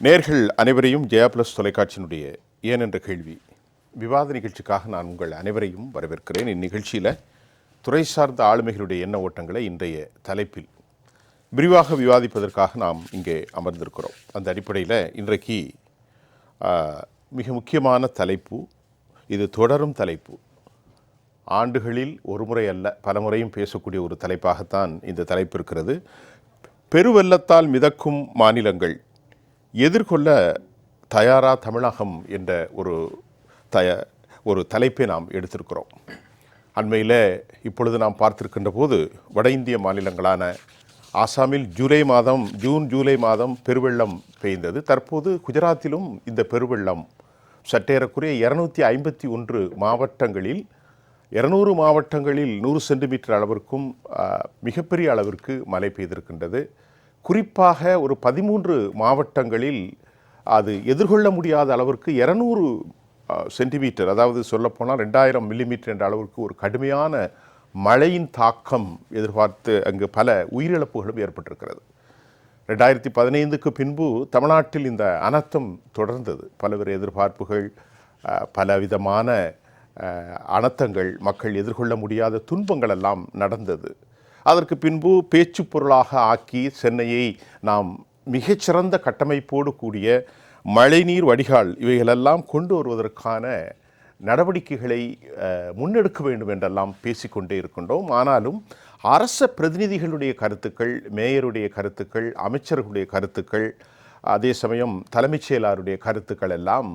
நேர்கள் அனைவரையும் ஜெயா பிளஸ் தொலைக்காட்சியினுடைய ஏன் என்ற கேள்வி விவாத நிகழ்ச்சிக்காக நான் உங்கள் அனைவரையும் வரவேற்கிறேன். இந்நிகழ்ச்சியில் துறை சார்ந்த ஆளுமைகளுடைய எண்ண ஓட்டங்களை இன்றைய தலைப்பில் விரிவாக விவாதிப்பதற்காக நாம் இங்கே அமர்ந்திருக்கிறோம். அந்த அடிப்படையில் இன்றைக்கு மிக முக்கியமான தலைப்பு, இது தொடரும் தலைப்பு, ஆண்டுகளில் ஒரு முறை அல்ல பல முறையும் பேசக்கூடிய ஒரு தலைப்பாகத்தான் இந்த தலைப்பு இருக்கிறது. பெருவெள்ளத்தால் மிதக்கும் மாநிலங்கள் எதிர்கொள்ள தயாரா தமிழகம் என்ற ஒரு தலைப்பை நாம் எடுத்திருக்கிறோம். அண்மையில் இப்பொழுது நாம் பார்த்திருக்கின்ற போது வட இந்திய மாநிலங்களான ஆசாமில் ஜூன் ஜூலை மாதம் பெருவெள்ளம் பெய்தது. தற்போது குஜராத்திலும் இந்த பெருவெள்ளம் சற்றேறக்குறைய 251 மாவட்டங்களில் 200 மாவட்டங்களில் 100 சென்டிமீட்டர் அளவிற்கும் மிகப்பெரிய அளவிற்கு மழை பெய்திருக்கின்றது. குறிப்பாக ஒரு 13 மாவட்டங்களில் அது எதிர்கொள்ள முடியாத அளவிற்கு 200 சென்டிமீட்டர், அதாவது சொல்லப்போனால் 2000 மில்லிமீட்டர் என்ற அளவிற்கு ஒரு கடுமையான மழையின் தாக்கம் எதிர்பார்த்து அங்கு பல உயிரிழப்புகளும் ஏற்பட்டிருக்கிறது. 2015க்கு பின்பு தமிழ்நாட்டில் இந்த அனர்த்தம் தொடர்ந்தது. பல்வேறு எதிர்பார்ப்புகள், பலவிதமான அனர்த்தங்கள், மக்கள் எதிர்கொள்ள முடியாத துன்பங்கள் எல்லாம் நடந்தது. அதற்கு பின்பு பேச்சு பொருளாக ஆக்கி சென்னையை நாம் மிகச்சிறந்த கட்டமைப்போடு கூடிய மழைநீர் வடிகால் இவைகளெல்லாம் கொண்டு வருவதற்கான நடவடிக்கைகளை முன்னெடுக்க வேண்டும் என்றெல்லாம் பேசிக்கொண்டே இருக்கின்றோம். ஆனாலும் அரச பிரதிநிதிகளுடைய கருத்துக்கள், மேயருடைய கருத்துக்கள், அமைச்சர்களுடைய கருத்துக்கள், அதே சமயம் தலைமைச் செயலாளருடைய கருத்துக்கள் எல்லாம்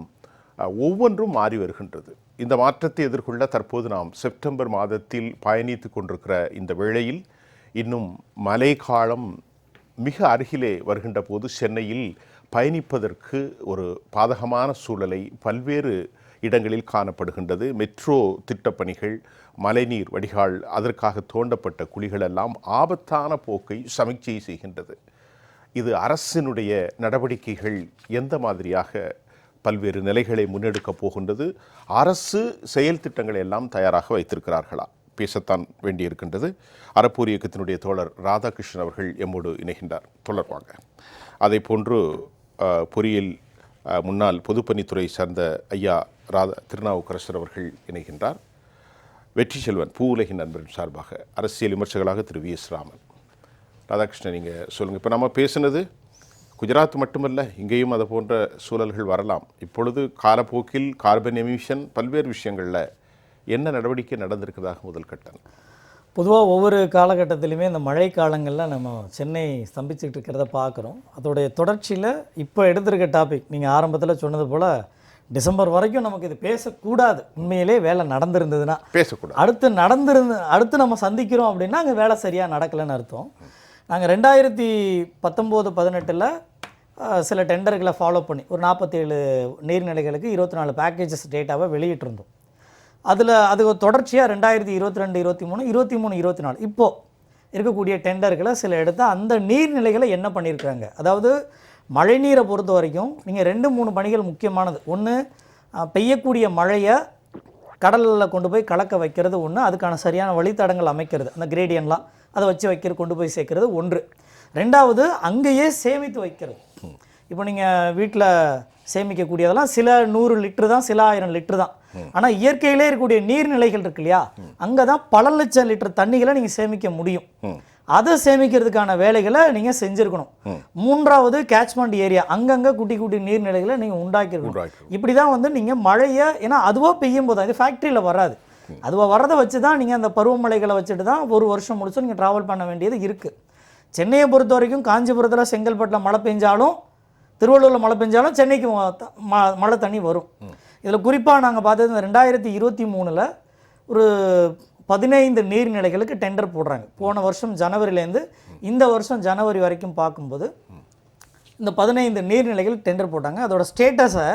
ஒவ்வொன்றும் மாறி வருகின்றது. இந்த மாற்றத்தை எதிர்கொள்ள தற்போது நாம் செப்டம்பர் மாதத்தில் பயணித்து கொண்டிருக்கிற இந்த வேளையில் இன்னும் மழை காலம் மிக அருகிலே வருகின்ற போது சென்னையில் பயணிப்பதற்கு ஒரு பாதகமான சூழலை பல்வேறு இடங்களில் காணப்படுகின்றது. மெட்ரோ திட்டப்பணிகள், மழைநீர் வடிகால், அதற்காக தோண்டப்பட்ட குழிகளெல்லாம் ஆபத்தான போக்கை சமீட்சை செய்கின்றது. இது அரசினுடைய நடவடிக்கைகள் எந்த மாதிரியாக பல்வேறு நிலைகளை முன்னெடுக்கப் போகின்றது? அரசு செயல் திட்டங்களை எல்லாம் தயாராக வைத்திருக்கிறார்களா? பேசத்தான் வேண்டியிருக்கின்றது. அறப்போர் இயக்கத்தினுடைய தோழர் ராதாகிருஷ்ணன் அவர்கள் எம்மோடு இணைகின்றார். தொடர்பாங்க அதை போன்று பொறியியல் முன்னாள் பொதுப்பணித்துறை சார்ந்த ஐயா திருநாவுக்கரசர் அவர்கள் இணைகின்றார். வெற்றி செல்வன் பூ உலகின் நண்பரின் சார்பாக அரசியல் விமர்சகர்களாக திரு வி.எஸ். ராமன். ராதாகிருஷ்ணன், நீங்கள் சொல்லுங்கள். இப்போ நம்ம பேசுனது குஜராத் மட்டுமல்ல, இங்கேயும் அது போன்ற சூழல்கள் வரலாம். இப்பொழுது காலப்போக்கில் கார்பன் எமிஷன் பல்வேறு விஷயங்களில் என்ன நடவடிக்கை நடந்திருக்கிறதாக முதல் கட்டம்? பொதுவாக ஒவ்வொரு காலகட்டத்திலையுமே இந்த மழை காலங்களில் நம்ம சென்னை ஸ்தம்பிச்சுட்டு இருக்கிறத பார்க்குறோம். அதோடைய தொடர்ச்சியில் இப்போ எடுத்திருக்க டாபிக் நீங்கள் ஆரம்பத்தில் சொன்னது போல் டிசம்பர் வரைக்கும் நமக்கு இது பேசக்கூடாது. உண்மையிலே வேலை நடந்திருந்ததுன்னா பேசக்கூடாது. அடுத்து நம்ம சந்திக்கிறோம் அப்படின்னா அங்கே வேலை சரியாக நடக்கலைன்னு அர்த்தம். நாங்கள் 2019-18 சில டெண்டர்களை ஃபாலோ பண்ணி ஒரு 47 நீர்நிலைகளுக்கு 24 பேக்கேஜஸ் டேட்டாவை வெளியிட்டிருந்தோம். அது தொடர்ச்சியாக 2022, 23, 24 இப்போது இருக்கக்கூடிய டெண்டர்களை சில எடுத்து அந்த நீர்நிலைகளை என்ன பண்ணியிருக்காங்க. அதாவது மழைநீரை பொறுத்த வரைக்கும் நீங்கள் 2-3 பணிகள் முக்கியமானது. ஒன்று, பெய்யக்கூடிய மழையை கடலில் கொண்டு போய் கலக்க வைக்கிறது ஒன்று, அதுக்கான சரியான வழித்தடங்கள் அமைக்கிறது, அந்த கிரேடியன்லாம் அதை வச்சு கொண்டு போய் சேர்க்கறது ஒன்று. ரெண்டாவது, அங்கேயே சேமித்து வைக்கிறது. இப்போ நீங்கள் வீட்டில் சேமிக்கக்கூடியதெல்லாம் சில 100 லிட்டரு தான், சில 1000 லிட்டரு தான். ஆனால் இயற்கையிலே இருக்கக்கூடிய நீர்நிலைகள் இருக்கு இல்லையா, அங்கே தான் பல லட்சம் லிட்டர் தண்ணிகளை நீங்கள் சேமிக்க முடியும். அதை சேமிக்கிறதுக்கான வேலைகளை நீங்கள் செஞ்சுருக்கணும். மூன்றாவது, கேட்ச்மெண்ட் ஏரியா, அங்கங்கே குட்டி குட்டி நீர்நிலைகளை நீங்கள் உண்டாக்கிருக்கணும். இப்படி தான் நீங்கள் மழையை, ஏன்னா அதுவாக பெய்யும் போது இது ஃபேக்ட்ரியில் வராது, அதுவாக வர்றதை வச்சு தான் நீங்கள் அந்த பருவமழைகளை வச்சுட்டு தான் ஒரு வருஷம் முடிச்சும் நீங்கள் ட்ராவல் பண்ண வேண்டியது இருக்குது. சென்னையை பொறுத்த வரைக்கும் காஞ்சிபுரத்தில் செங்கல்பட்டில் மழை பெஞ்சாலும், திருவள்ளூரில் மழை பெஞ்சாலும் சென்னைக்கு மழை தண்ணி வரும். இதில் குறிப்பாக நாங்கள் பார்த்தது இந்த 2023 ஒரு 15 நீர்நிலைகளுக்கு டெண்டர் போடுறாங்க. போன வருஷம் ஜனவரியிலேருந்து இந்த வருஷம் ஜனவரி வரைக்கும் பார்க்கும்போது இந்த 15 நீர்நிலைகள் டெண்டர் போட்டாங்க. அதோட ஸ்டேட்டஸை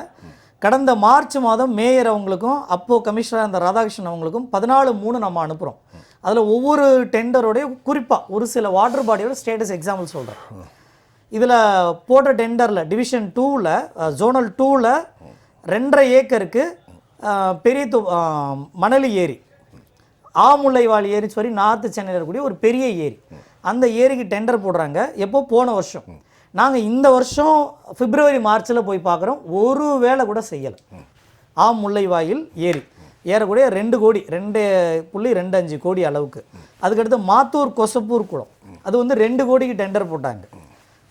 கடந்த மார்ச் மாதம் மேயர் அவங்களுக்கும் அப்போது கமிஷனர் அந்த ராதாகிருஷ்ணன் அவங்களுக்கும் 14/3 நம்ம அனுப்புகிறோம். அதில் ஒவ்வொரு டெண்டரோடைய குறிப்பாக ஒரு சில வாட்டர் பாடியோட ஸ்டேட்டஸ் எக்ஸாம்பிள் சொல்கிறேன். இதில் போட்ட டெண்டரில் டிவிஷன் 2ல் ஜோனல் 2ல் 2.5 ஏக்கருக்கு பெரிய மணலி ஏரி, ஆமுல்லைவாழ் ஏரி சொல்லி நார்த்து சென்னையில் இருக்கக்கூடிய ஒரு பெரிய ஏரி. அந்த ஏரிக்கு டெண்டர் போடுறாங்க. எப்போ? போன வருஷம். நாங்கள் இந்த வருஷம் பிப்ரவரி மார்ச்சில் போய் பார்க்குறோம், ஒரு வேலை கூட செய்யலை. ஆமுல்லைவாயில் ஏரி ஏறக்கூடிய 2 கோடி 2.25 கோடி அளவுக்கு. அதுக்கடுத்து மாத்தூர் கொசப்பூர் குளம், அது வந்து 2 கோடிக்கு டெண்டர் போட்டாங்க.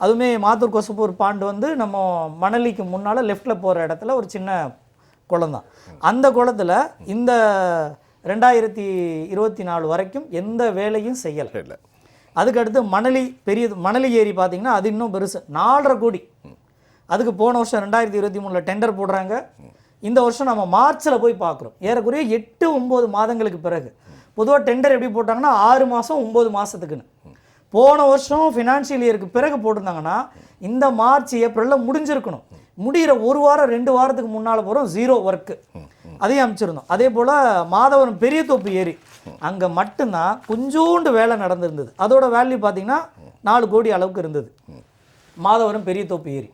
அதுவுமே மாத்தூர் கொசப்பூர் பாண்டு வந்து நம்ம மணலிக்கு முன்னால் லெஃப்டில் போகிற இடத்துல ஒரு சின்ன குளம் தான். அந்த குளத்தில் இந்த 2024 வரைக்கும் எந்த வேலையும் செய்யலை. அதுக்கடுத்து மணலி ஏரி பார்த்தீங்கன்னா அது இன்னும் பெருசு, 4.5 கோடி. அதுக்கு போன வருஷம் 2023 டெண்டர் போடுறாங்க. இந்த வருஷம் நம்ம மார்ச்சில் போய் பார்க்குறோம், ஏறக்குறைய 8-9 மாதங்களுக்கு பிறகு. பொதுவாக டெண்டர் எப்படி போட்டாங்கன்னா 6 மாதம் 9 மாதத்துக்குன்னு. போன வருஷம் ஃபினான்ஷியல் இயருக்கு பிறகு போட்டிருந்தாங்கன்னா இந்த மார்ச் ஏப்ரலில் முடிஞ்சிருக்கணும். முடிகிற 1 வாரம் 2 வாரத்துக்கு முன்னால் போகிறோம், 0 ஒர்க்கு. அதையும் அமைச்சிருந்தோம். அதே போல் மாதவரம் பெரிய தோப்பு ஏரி, அங்கே மட்டும்தான் கொஞ்சோண்டு வேலை நடந்திருந்தது. அதோட வேல்யூ பார்த்தீங்கன்னா 4 கோடி அளவுக்கு இருந்தது, மாதவரம் பெரிய தோப்பு ஏரி.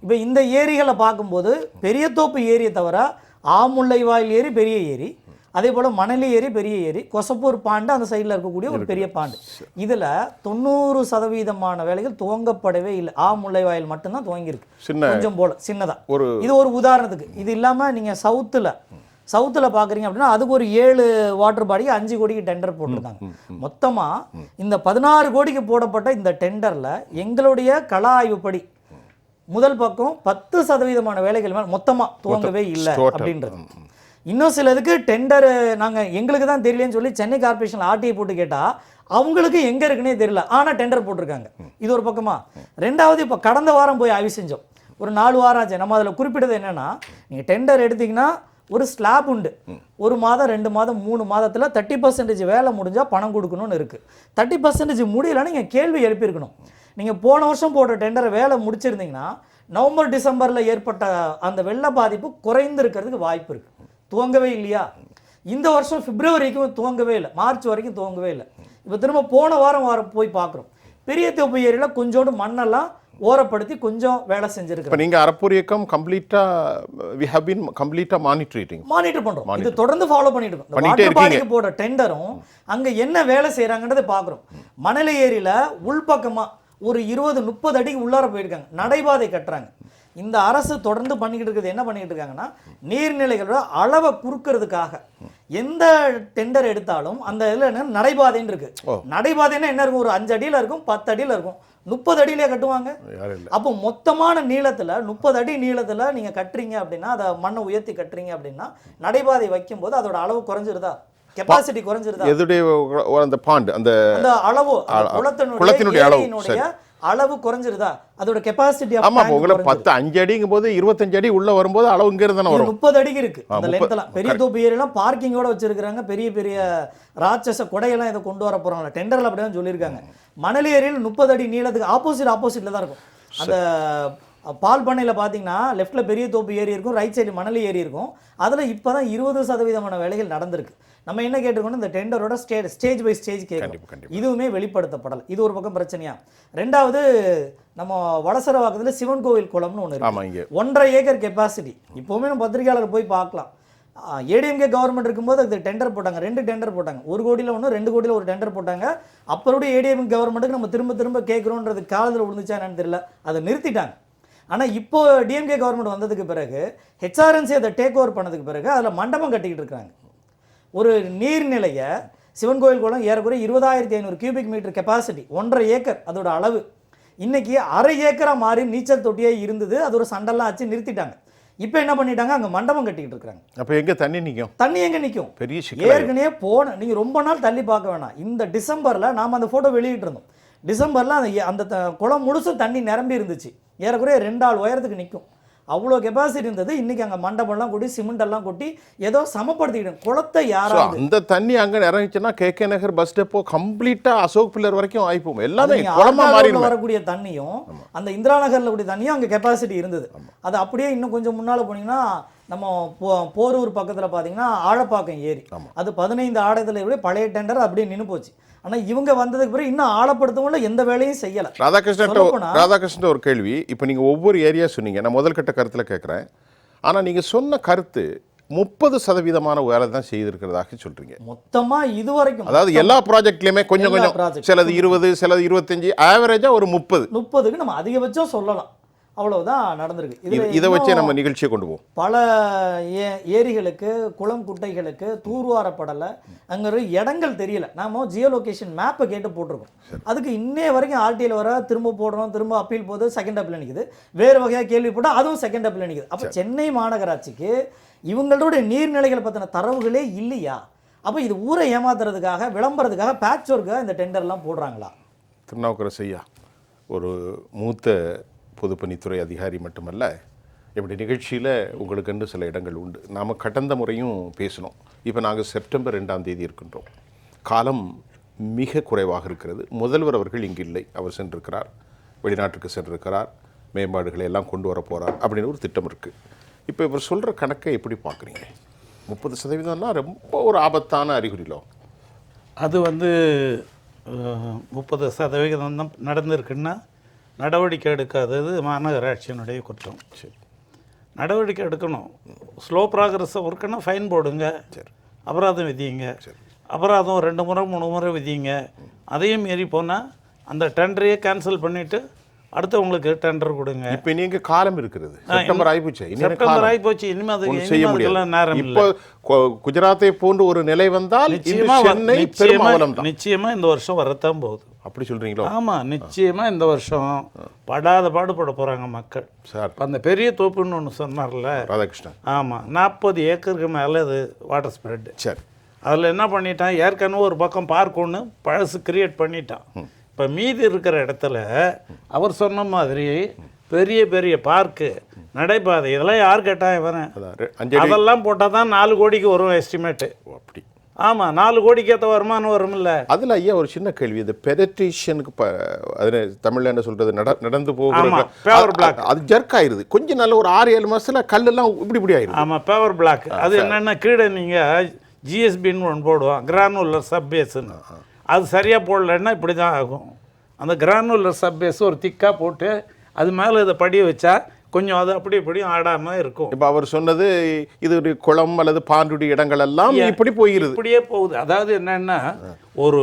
இப்போ இந்த ஏரிகளை பார்க்கும்போது பெரிய தோப்பு ஏரியை தவிர ஆமுல்லைவாயில் ஏரி பெரிய ஏரி, அதே போல் மணலி ஏரி பெரிய ஏரி, கொசப்பூர் பாண்டு அந்த சைடில் இருக்கக்கூடிய ஒரு பெரிய பாண்டு. இதில் 90% வேலைகள் துவங்கப்படவே இல்லை. ஆமுல்லைவாயில் மட்டும்தான் துவங்கியிருக்கு, கொஞ்சம் போல் சின்னதாக. இது ஒரு உதாரணத்துக்கு. இது இல்லாமல் நீங்கள் சவுத்தில் பார்க்குறீங்க அப்படின்னா அதுக்கு ஒரு 7 வாட்டர் பாடிக்கு 5 கோடிக்கு டெண்டர் போட்டிருந்தாங்க. மொத்தமாக இந்த 16 கோடிக்கு போடப்பட்ட இந்த டெண்டரில் எங்களுடைய கள ஆய்வுப்படி முதல் பக்கம் 10% வேலைகள் மேலே மொத்தமாக துவங்கவே இல்லை அப்படின்றது. இன்னும் சிலதுக்கு டெண்டர் நாங்கள் எங்களுக்கு தான் தெரியலன்னு சொல்லி சென்னை கார்பரேஷன் ஆர்டிஐ போட்டு கேட்டால் அவங்களுக்கு எங்கே இருக்குன்னே தெரியல, ஆனால் டெண்டர் போட்டிருக்காங்க. இது ஒரு பக்கமா. ரெண்டாவது, இப்போ கடந்த வாரம் போய் ஆய்வு செஞ்சோம், ஒரு 4 வாரம் ஆச்சு. நம்ம அதில் குறிப்பிட்டது என்னென்னா, நீங்கள் டெண்டர் எடுத்திங்கன்னா ஒரு ஸ்லாப் உண்டு, 1 மாதம் 2 மாதம் 3 மாதத்தில் 30% வேலை முடிஞ்சால் பணம் கொடுக்கணும்னு இருக்குது. 30% முடியலைன்னு நீங்கள் கேள்வி எழுப்பியிருக்கணும். நீங்கள் போன வருஷம் போட்ட டெண்டரை வேலை முடிச்சிருந்தீங்கன்னா நவம்பர் டிசம்பரில் ஏற்பட்ட அந்த வெள்ள பாதிப்பு குறைந்திருக்கிறதுக்கு வாய்ப்பு இருக்குது. துவங்கவே இல்லையா? இந்த வருஷம் பிப்ரவரிக்கும் துவங்கவே இல்லை, மார்ச் வரைக்கும் துவங்கவே இல்லை. இப்போ திரும்ப போன வாரம் போய் பார்க்குறோம், பெரிய தோப்பு ஏரியில் கொஞ்சோண்டு மண்ணெல்லாம் ஓரப்படுத்தி கொஞ்சம் வேலை செஞ்சிருக்கோம். நீங்க அறப்பூர் இயக்கம் கம்ப்ளீட்டா மானிட்டர் பண்றோம். இது தொடர்ந்து ஃபாலோ பண்ணிட்டு இருக்கோம். வாட்டர் பாடிக்கு போட டெண்டரும் அங்க என்ன வேலை செய்யறாங்கன்றதை பார்க்குறோம். மணலி ஏரியில உள்பக்கமா ஒரு 20-30 அடிக்கு உள்ளார போயிருக்காங்க, நடைபாதை கட்டுறாங்க. இந்த அரசு தொடர்ந்து பண்ணிக்கிட்டு இருக்கிறது என்ன பண்ணிக்கிட்டு இருக்காங்கன்னா, நீர்நிலைகளோட அளவை குறுக்கிறதுக்காக எந்த டெண்டர் எடுத்தாலும் அந்த இதில் என்ன நடைபாதைன்னு இருக்கு. நடைபாதைன்னா என்ன இருக்கும்? ஒரு 5 அடியில் இருக்கும், 10 அடியில் இருக்கும், 30 அடியிலே கட்டுவாங்க. அப்போ மொத்தமான நீளத்தில் 30 அடி நீளத்தில் நீங்கள் கட்டுறீங்க அப்படின்னா, அதை மண்ணை உயர்த்தி கட்டுறீங்க அப்படின்னா, நடைபாதை வைக்கும்போது அதோட அளவு குறைஞ்சிருதா? கெப்பாசிட்டி குறைஞ்சிருதா? அந்த பாண்ட் அந்த அளவு குளத்தினுடைய அளவு குறைஞ்சிருதா? அதோட கெப்பாசிட்டி உங்களை 5 அடிங்கும் போது 25 அடி உள்ள வரும்போது அளவு இங்க இருந்தானே வரும். 30 அடிக்கு இருக்கு அந்த லென்த்லாம். பெரிய தோப்பு ஏரியெல்லாம் பார்க்கிங்கோட வச்சிருக்காங்க, பெரிய பெரிய ராட்சச கொடையெல்லாம் இதை கொண்டு வர போறாங்க. டெண்டர்ல அப்படிதான் சொல்லியிருக்காங்க. மணலி ஏரியில் 30 அடி நீளத்துக்கு ஆப்போசிட்ல தான் இருக்கும். அந்த பால் பண்ணையில் பார்த்தீங்கன்னா லெஃப்ட்டில் பெரிய தோப்பு ஏரி இருக்கும், ரைட் சைடு மணலி ஏரி இருக்கும். அதில் இப்போ தான் 20% வேலைகள் நடந்திருக்கு. நம்ம என்ன கேட்டிருக்கோம்னா, இந்த டெண்டரோட ஸ்டேஜ் பை ஸ்டேஜ் கேட்கும். இதுவுமே வெளிப்படுத்தப்படலை. இது ஒரு பக்கம் பிரச்சனையா. ரெண்டாவது, நம்ம வடசரவாக்கத்தில் சிவன் கோவில் குளம்னு ஒன்று இருக்கு, 1.5 ஏக்கர் கெப்பாசிட்டி. இப்போவுமே நம்ம பத்திரிகையாளர் போய் பார்க்கலாம். ஏடிஎம்கே கவர்மெண்ட் இருக்கும்போது அதுக்கு டெண்டர் போட்டாங்க, 2 டெண்டர் போட்டாங்க. 1 கோடியில் 1, 2 கோடியில் 1 டெண்டர் போட்டாங்க. அப்புறம் ஏடிஎம்கே கவர்மெண்ட்டுக்கு நம்ம திரும்ப கேட்குறோன்றது காலத்தில் விழுந்துச்சா என்னன்னு தெரியல, அதை நிறுத்திட்டாங்க. ஆனால் இப்போ டிஎம்கே கவர்மெண்ட் வந்ததுக்கு பிறகு ஹெச்ஆர்என்சி அதை டேக் ஓவர் பண்ணதுக்கு பிறகு அதில் மண்டபம் கட்டிக்கிட்டு இருக்காங்க. ஒரு நீர்நிலையை சிவன் கோயில் குளம் ஏறக்குறைய 20,500 கியூபிக் மீட்டர் கெப்பாசிட்டி, 1.5 ஏக்கர் அதோட அளவு. இன்னைக்கு 1/2 ஏக்கராக மாறி நீச்சல் தொட்டியே இருந்தது, அது ஒரு சண்டெல்லாம் ஆச்சு, நிறுத்திட்டாங்க. இப்போ என்ன பண்ணிட்டாங்க, அங்கே மண்டபம் கட்டிக்கிட்டு இருக்காங்க. அப்போ எங்கே தண்ணி நிற்கும்? தண்ணி எங்கே நிற்கும்? பெரிய ஏற்கனவே நீங்கள் ரொம்ப நாள் தள்ளி பார்க்க வேணாம். இந்த டிசம்பரில் நாம் அந்த ஃபோட்டோ வெளியிட்டிருந்தோம். டிசம்பரில் அந்த குளம் முழுசும் தண்ணி நிரம்பி இருந்துச்சு, ஏறக்குறைய 2 ஆள் உயரத்துக்கு நிற்கும், அவ்வளோ கெப்பாசிட்டி இருந்தது. இன்றைக்கி அங்கே மண்டபம்லாம் கொட்டி சிமெண்டெல்லாம் கொட்டி ஏதோ சமப்படுத்திக்கிட்டோம். குளத்தை யாரும் அந்த தண்ணி அங்கே இறங்கிச்சுன்னா கேகே நகர் பஸ் டெப்போ கம்ப்ளீட்டாக அசோக் பில்லர் வரைக்கும் ஆயிப்போம். எல்லாமே வரக்கூடிய தண்ணியும் அந்த இந்திரா நகரில் கூடிய தண்ணியும் அங்கே கெப்பாசிட்டி இருந்தது. அது அப்படியே இன்னும் கொஞ்சம் முன்னால் போனீங்கன்னா நம்ம போரூர் பக்கத்தில் பார்த்தீங்கன்னா ஆழப்பாக்கம் ஏரி, அது 15 ஆழத்தில் பழைய டெண்டர் அப்படியே நின்று போச்சு. ஆனால் இவங்க வந்ததுக்கு பிறகு இன்னும் ஆழப்படுத்தவும் எந்த வேலையும் செய்யலை. ராதாகிருஷ்ணன் ஒரு கேள்வி. இப்போ நீங்கள் ஒவ்வொரு ஏரியா சொன்னீங்க, நான் முதல் கட்ட கருத்தில் கேட்குறேன். ஆனால் நீங்கள் சொன்ன கருத்து 30% வேலை தான் செய்திருக்கிறதாக சொல்றீங்க. மொத்தமா இதுவரைக்கும் அதாவது எல்லா ப்ராஜெக்ட்லயுமே கொஞ்சம் எல்லா கொஞ்சம், project. சிலது 20, சிலது 25, ஆவரேஜா ஒரு 30. 30க்கு நம்ம அதிகபட்சம் சொல்லலாம். அவ்வளவுதான் நடந்திருக்கு. இதுல இதை வச்சே இன்னும் நம்ம நிகழ்ச்சியை கொண்டு போவோம். பல ஏரிகளுக்கு, குளம் குட்டைகளுக்கு தூர்வாரப்படலை, அங்கே ஒரு இடங்கள் தெரியல. நாம ஜியோ லொகேஷன் மேப்பை கேட்டு போட்டிருக்கோம். அதுக்கு இன்னே வரைக்கும் ஆர்டியில் வர திரும்ப போடுறோம், திரும்ப அப்பீல் போது செகண்ட் அப்பீல் நிற்குது, வேறு வகையாக கேள்வி போட்டால் அதுவும் செகண்ட் அப்பீல் நிற்குது. அப்போ சென்னை மாநகராட்சிக்கு இவங்களோட நீர்நிலைகளை பற்றின தரவுகளே இல்லையா? அப்போ இது ஊரை ஏமாத்துறதுக்காக, விளம்பரத்துக்காக, பேட்ச் ஒர்க்காக இந்த டெண்டர்லாம் போடுறாங்களா? திருநாவுக்கரசு ஐயா ஒரு மூத்த பொதுப்பணித்துறை அதிகாரி மட்டுமல்ல, இப்படி நிகழ்ச்சியில் உங்களுக்குன்னு சில இடங்கள் உண்டு. நாம் கடந்த முறையும் பேசினோம். இப்போ நாங்கள் செப்டம்பர் 2ஆம் தேதி இருக்கின்றோம். காலம் மிக குறைவாக இருக்கிறது. முதல்வர் அவர்கள் இங்கு இல்லை, அவர் சென்றிருக்கிறார், வெளிநாட்டுக்கு சென்றிருக்கிறார், மேம்பாடுகளை எல்லாம் கொண்டு வர போகிறார் அப்படின்னு ஒரு திட்டம் இருக்குது. இப்போ இவர் சொல்கிற கணக்கை எப்படி பார்க்குறீங்க? 30%னா ரொம்ப ஒரு ஆபத்தான அறிகுறியிலோ? அது 30% தான் நடந்திருக்குன்னா நடவடிக்கை எடுக்காதது மாநகராட்சியினுடைய குற்றம். சரி, நடவடிக்கை எடுக்கணும். ஸ்லோ ப்ராக்ரஸ் ஒர்க்குன்னா ஃபைன் போடுங்க, அபராதம் விதிங்க. அபராதம் 2 முறை 3 முறை விதிங்க. அதையும் மீறி போனால் அந்த டெண்டரையே கேன்சல் பண்ணிவிட்டு அடுத்தவங்களுக்கு டெண்டர் கொடுங்க. இப்போ நீங்க காலம் இருக்கிறது, செப்டம்பர் ஆகிப்போச்சு, செப்டம்பர் ஆகிப்போச்சு, இனிமேல் செய்ய முடியாது. நேரம் இப்போ குஜராத்தை போன்ற ஒரு நிலை வந்தால் நிச்சயமா இந்த வருஷம் வரத்தான் போகுது. அப்படி சொல்றீங்களோ? ஆமா, நிச்சயமா இந்த வருஷம் படாத பாடுபட போறாங்க மக்கள். சார், அந்த பெரிய தோப்புன்னு ஒன்று சொன்னார்ல ராதாகிருஷ்ணன், ஆமா, 40 ஏக்கருக்கு மேலே அது வாட்டர் ஸ்ப்ரெட். சரி, அதில் என்ன பண்ணிட்டான், ஏற்கனவே ஒரு பக்கம் பார்க் ஒன்று பழசு கிரியேட் பண்ணிட்டான். இப்போ மீதி இருக்கிற இடத்துல அவர் சொன்ன மாதிரி பெரிய பெரிய பார்க்கு, நடைபாதை, இதெல்லாம் யார் கேட்டான் இவன்? அதெல்லாம் போட்டால் தான் 4 கோடிக்கு வரும் எஸ்டிமேட்டு. அப்படி? ஆமாம், 4 கோடிக்கு ஏற்ற வருமானம் வரும்ல. அதில் ஐயா ஒரு சின்ன கேள்வி, இந்த பெனட்ரேஷனுக்கு அது தமிழில் என்ன சொல்றது, நடந்து போகிற பேவர் பிளாக், அது ஜர்க் ஆயிருது. கொஞ்சம் நல்ல ஒரு 6-7 மாசத்துல கல்லெல்லாம் இப்படி ஆயிருது. ஆமாம், பேவர் பிளாக். அது என்னென்ன, கீழே நீங்கள் ஜிஎஸ்பின்னு ஒன்று போடுவோம், கிரானுலர் சப்பேஸ்ன்னு. அது சரியாக போடலைன்னா இப்படி தான் ஆகும். அந்த கிரானுலர் சப்பேஸ் ஒரு திக்காக போட்டு அது மேலே இதை படிய வச்சா கொஞ்சம் அது அப்படி இப்படியும் ஆடாமல் இருக்கும். இப்போ அவர் சொன்னது இது ஒரு குளம் அல்லது பாண்டுடைய இடங்கள் எல்லாம் இப்படி போயிருது, இப்படியே போகுது. அதாவது என்னென்னா, ஒரு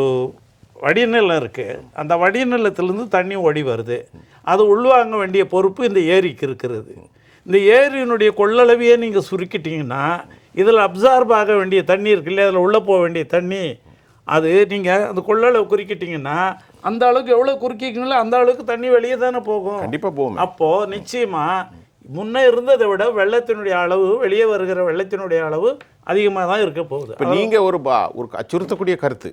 வடிநிலம் இருக்குது, அந்த வடிநிலத்திலேருந்து தண்ணி ஓடி வருது, அது உள்வாங்க வேண்டிய பொறுப்பு இந்த ஏரிக்கு இருக்கிறது. இந்த ஏரியினுடைய கொள்ளளவையே நீங்கள் சுருக்கிட்டீங்கன்னா இதில் அப்சார்ப் ஆக வேண்டிய தண்ணி இருக்கு இல்லையா, அதில் உள்ளே போக வேண்டிய தண்ணி, அது நீங்கள் அந்த கொள்ளளவு குறுக்கிட்டிங்கன்னா அந்த அளவுக்கு எவ்வளோ குறுக்கிங்களோ அந்த அளவுக்கு தண்ணி வெளியே தானே போகும். கண்டிப்பாக போகும். அப்போது நிச்சயமாக முன்னே இருந்ததை விட வெள்ளத்தினுடைய அளவு, வெளியே வருகிற வெள்ளத்தினுடைய அளவு அதிகமாக தான் இருக்க போகுது. இப்போ நீங்கள் ஒரு அச்சுறுத்தக்கூடிய கருத்து,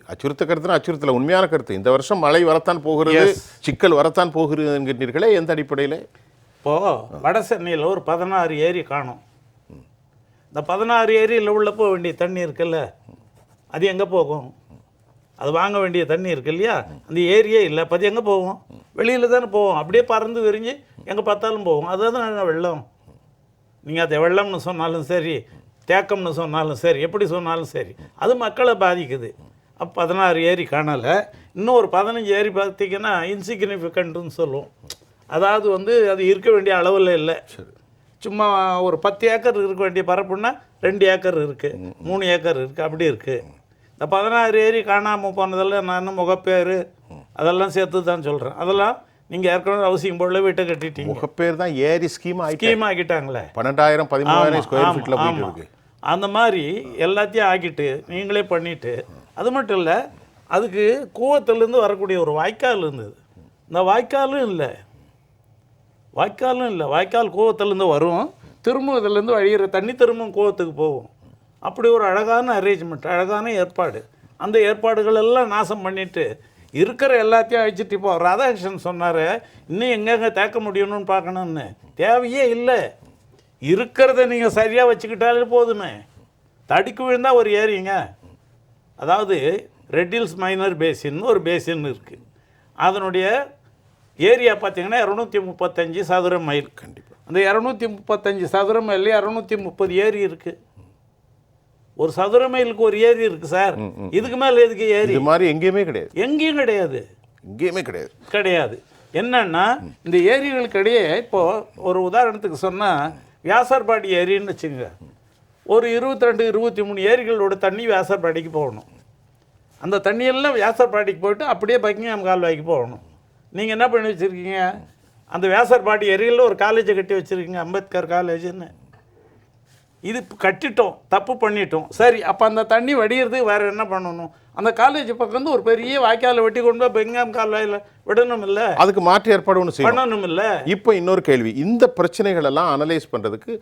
கருத்துனா அச்சுறுத்தல, உண்மையான கருத்து, இந்த வருஷம் மழை வரத்தான் போகிறது, சிக்கல் வரத்தான் போகிறது என்கிறீர்களே, எந்த அடிப்படையில்? இப்போது வட சென்னையில் ஒரு 16 ஏரி காணும். இந்த 16 ஏரியில் உள்ள போக வேண்டிய தண்ணி இருக்குல்ல, அது எங்கே போகும்? அது வாங்க வேண்டிய தண்ணி இருக்கு இல்லையா, அந்த ஏரியே இல்லை, அப்போ அது எங்கே போகும்? வெளியில் தானே போவோம், அப்படியே பறந்து விரிஞ்சு எங்கே பார்த்தாலும் போவோம். அதுதான் வெள்ளம். நீங்கள் அதை வெள்ளம்னு சொன்னாலும் சரி, தேக்கம்னு சொன்னாலும் சரி, எப்படி சொன்னாலும் சரி, அது மக்களை பாதிக்குது. அப்போ 16 ஏரி காணலை. இன்னும் ஒரு 15 ஏரி பார்த்தீங்கன்னா இன்சிக்னிஃபிகண்ட்டுன்னு சொல்லுவோம். அதாவது அது இருக்க வேண்டிய அளவில் இல்லை. சும்மா ஒரு 10 ஏக்கர் இருக்க வேண்டிய பரப்புன்னா 2 ஏக்கர் இருக்குது, 3 ஏக்கர் இருக்குது, அப்படி இருக்குது. இந்த 16 ஏரி காணாமல் போனதெல்லாம் நான் முகப்பேர் அதெல்லாம் சேர்த்து தான் சொல்கிறேன். அதெல்லாம் நீங்கள் ஏற்கனவே அவசியம் போல வீட்டை கட்டிட்டீங்க. முகப்பேர் தான் ஏரி ஸ்கீம் ஆக்கிட்டாங்களே, 12,000 13,000 ஸ்கொயர் ஃபீட்டில் போயிட்டு இருக்கு. அந்த மாதிரி எல்லாத்தையும் ஆக்கிட்டு நீங்களே பண்ணிவிட்டு, அது மட்டும் இல்லை, அதுக்கு கூவத்திலேருந்து வரக்கூடிய ஒரு வாய்க்கால் இருந்தது. இந்த வாய்க்காலும் இல்லை, வாய்க்கால் கூவத்திலேருந்து வரும், திரும்ப இதிலேருந்து வழிகிற தண்ணி திரும்ப கூவத்துக்கு போகும். அப்படி ஒரு அழகான அரேஞ்ச்மெண்ட், அழகான ஏற்பாடு. அந்த ஏற்பாடுகள் எல்லாம் நாசம் பண்ணிவிட்டு இருக்கிற எல்லாத்தையும் அழிச்சிட்டு, இப்போ ராதாகிருஷ்ணன் சொன்னார், இன்னும் எங்கெங்கே தேக்க முடியணும்னு பார்க்கணுன்னு. தேவையே இல்லை, இருக்கிறத நீங்கள் சரியாக வச்சுக்கிட்டாலே போதுமே. தடுக்கி விழுந்தால் ஒரு ஏரிங்க, அதாவது ரெட் ஹில்ஸ் மைனர் பேசின்னு ஒரு பேசின் இருக்குது. அதனுடைய ஏரியா பார்த்தீங்கன்னா 235 சதுர மைல். கண்டிப்பாக அந்த 235 சதுர மைல் 230 ஏரி இருக்குது. ஒரு சதுர மைலுக்கு ஒரு ஏரி இருக்குது சார். இதுக்கு மேலே எதுக்கு ஏரி? இது மாதிரி எங்கேயுமே கிடையாது, எங்கேயும் கிடையாது, எங்கேயுமே கிடையாது. என்னன்னா, இந்த ஏரிகளுக்கு இடையே இப்போது ஒரு உதாரணத்துக்கு சொன்னால் வியாசர்பாடி ஏரின்னு வச்சுங்க. ஒரு 22 23 ஏரிகளோட தண்ணி வியாசர்பாடிக்கு போகணும். அந்த தண்ணியெல்லாம் வியாசர்பாடிக்கு போயிட்டு அப்படியே பக்கிங்ஹாம் கால்வாய்க்கு போகணும். நீங்கள் என்ன பண்ணி வச்சுருக்கீங்க, அந்த வியாசர்பாடி ஏரியில் ஒரு காலேஜை கட்டி வச்சுருக்கீங்க, அம்பேத்கர் காலேஜுன்னு. இது கட்டிட்டோம், தப்பு பண்ணிட்டோம், சரி. அப்போ அந்த தண்ணி வடிகிறதுக்கு வேறு என்ன பண்ணணும்? அந்த காலேஜ் பக்கம் வந்து ஒரு பெரிய வாய்க்காலை வெட்டி கொண்டு போய் பக்கிங்ஹாம் கால்வாயில் விடணும் இல்லை, அதுக்கு மாற்று ஏற்பாடு ஒன்று செய்யணும். பண்ணணும் இல்லை. இப்போ இன்னொரு கேள்வி, இந்த பிரச்சனைகள் எல்லாம் அனலைஸ் பண்ணுறதுக்கு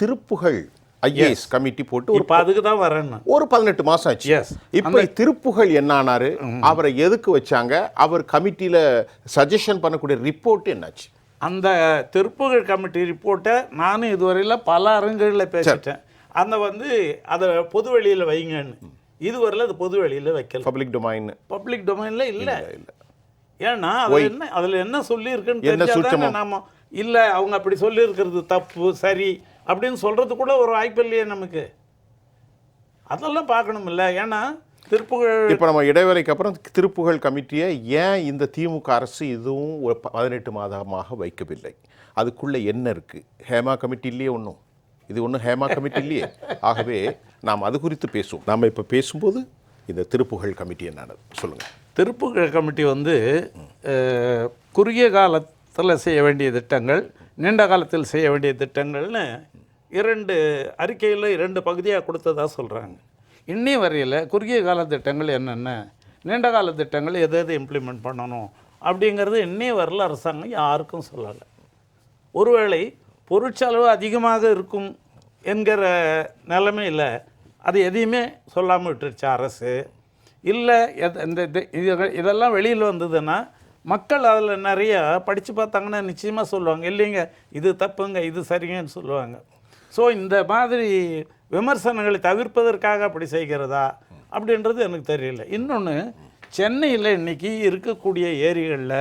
திருப்புகழ் ஐஏஎஸ் கமிட்டி போட்டு இப்போ அதுக்கு தான் வரேன்னு ஒரு 18 மாதம் ஆச்சு. எஸ். இப்போ திருப்புகழ் என்ன ஆனாரு, அவரை எதுக்கு வச்சாங்க, அவர் கமிட்டியில் சஜஷன் பண்ணக்கூடிய ரிப்போர்ட் என்னாச்சு? அந்த திருப்புகழ் கமிட்டி ரிப்போர்ட்டை நானும் இதுவரையில் பல அரங்குகளில் பேசிட்டேன். அந்த வந்து அதை பொது வெளியில் வைங்கன்னு, இதுவரையில் அது பொது வெளியில் வைக்கல. பப்ளிக் டொமைனில் இல்லை. ஏன்னா அதில் என்ன சொல்லியிருக்குன்னு தெரிஞ்சாதானே நாம இல்லை அவங்க அப்படி சொல்லியிருக்கிறது தப்பு சரி அப்படின்னு சொல்கிறதுக்குள்ள ஒரு வாய்ப்பு இல்லையே நமக்கு. அதெல்லாம் பார்க்கணும் இல்லை. ஏன்னா திருப்புகழ் இப்போ நம்ம இடைவேளைக்கு அப்புறம் திருப்புகழ் கமிட்டியை ஏன் இந்த திமுக அரசு இதுவும் ஒரு 18 மாதமாக வைக்கவில்லை, அதுக்குள்ளே என்ன இருக்குது? ஹேமா கமிட்டி இல்லையே ஒன்றும், இது ஒன்றும் ஹேமா கமிட்டி இல்லையே. ஆகவே நாம் அது குறித்து பேசுவோம். நாம் இப்போ பேசும்போது இந்த திருப்புகழ் கமிட்டி என்னன்னு சொல்லுங்கள். திருப்புகழ் கமிட்டி வந்து குறுகிய காலத்தில் செய்ய வேண்டிய திட்டங்கள், நீண்ட காலத்தில் செய்ய வேண்டிய திட்டங்கள்னு 2 அறிக்கையில் 2 பகுதியாக கொடுத்ததாக சொல்கிறாங்க. இன்னி வரையில் குறுகிய கால திட்டங்கள் என்னென்ன, நீண்ட கால திட்டங்கள் எது எது இம்ப்ளிமெண்ட் பண்ணணும் அப்படிங்கிறது இன்னி வரல அரசாங்கம் யாருக்கும் சொல்லலை. ஒருவேளை பொருட்செலவு அதிகமாக இருக்கும் என்கிற நிலைமையில் அது எதையுமே சொல்லாமல் விட்டுருச்சு அரசு. இல்லை இதெல்லாம் வெளியில் வந்ததுன்னா மக்கள் அதில் நிறையா படித்து பார்த்தாங்கன்னா நிச்சயமாக சொல்லுவாங்க, இல்லைங்க இது தப்புங்க இது சரிங்கன்னு சொல்லுவாங்க. ஸோ இந்த மாதிரி விமர்சனங்களை தவிர்ப்பதற்காக அப்படி செய்கிறதா அப்படின்றது எனக்கு தெரியல. இன்னொன்று, சென்னையில் இன்றைக்கி இருக்கக்கூடிய ஏரிகளில்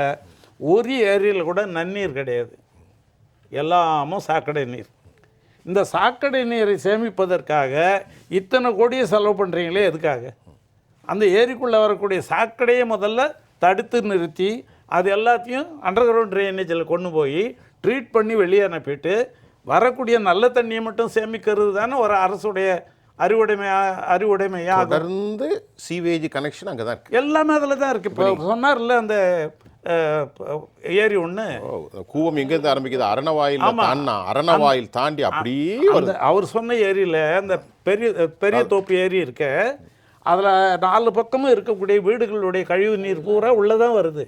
ஒரு ஏரியில் கூட நன்னீர் கிடையாது, எல்லாமும் சாக்கடை நீர். இந்த சாக்கடை நீரை சேமிப்பதற்காக இத்தனை கோடியை செலவு பண்ணுறீங்களே எதுக்காக? அந்த ஏரிக்குள்ளே வரக்கூடிய சாக்கடையை முதல்ல தடுத்து நிறுத்தி அது எல்லாத்தையும் அண்டர் கிரவுண்ட் ட்ரைனேஜில் கொண்டு போய் ட்ரீட் பண்ணி வெளியே அனுப்பிட்டு வரக்கூடிய நல்ல தண்ணியை மட்டும் சேமிக்கிறது தானே ஒரு அரசுடைய அறிவுடைமையாக. தொடர்ந்து சீவேஜ் கனெக்ஷன் அங்கே தான் இருக்குது, எல்லாமே அதில் தான் இருக்குது. இப்போ சொன்னார்ல அந்த ஏரி ஒன்று கூவம் எங்கேருந்து ஆரம்பிக்குது, அரணவாயில் தாண்டி அப்படியே அவர் சொன்ன ஏரியில் அந்த பெரிய தோப்பு ஏரி இருக்க, அதில் 4 பக்கமும் இருக்கக்கூடிய வீடுகளுடைய கழிவு நீர் பூரா உள்ளே தான் வருது.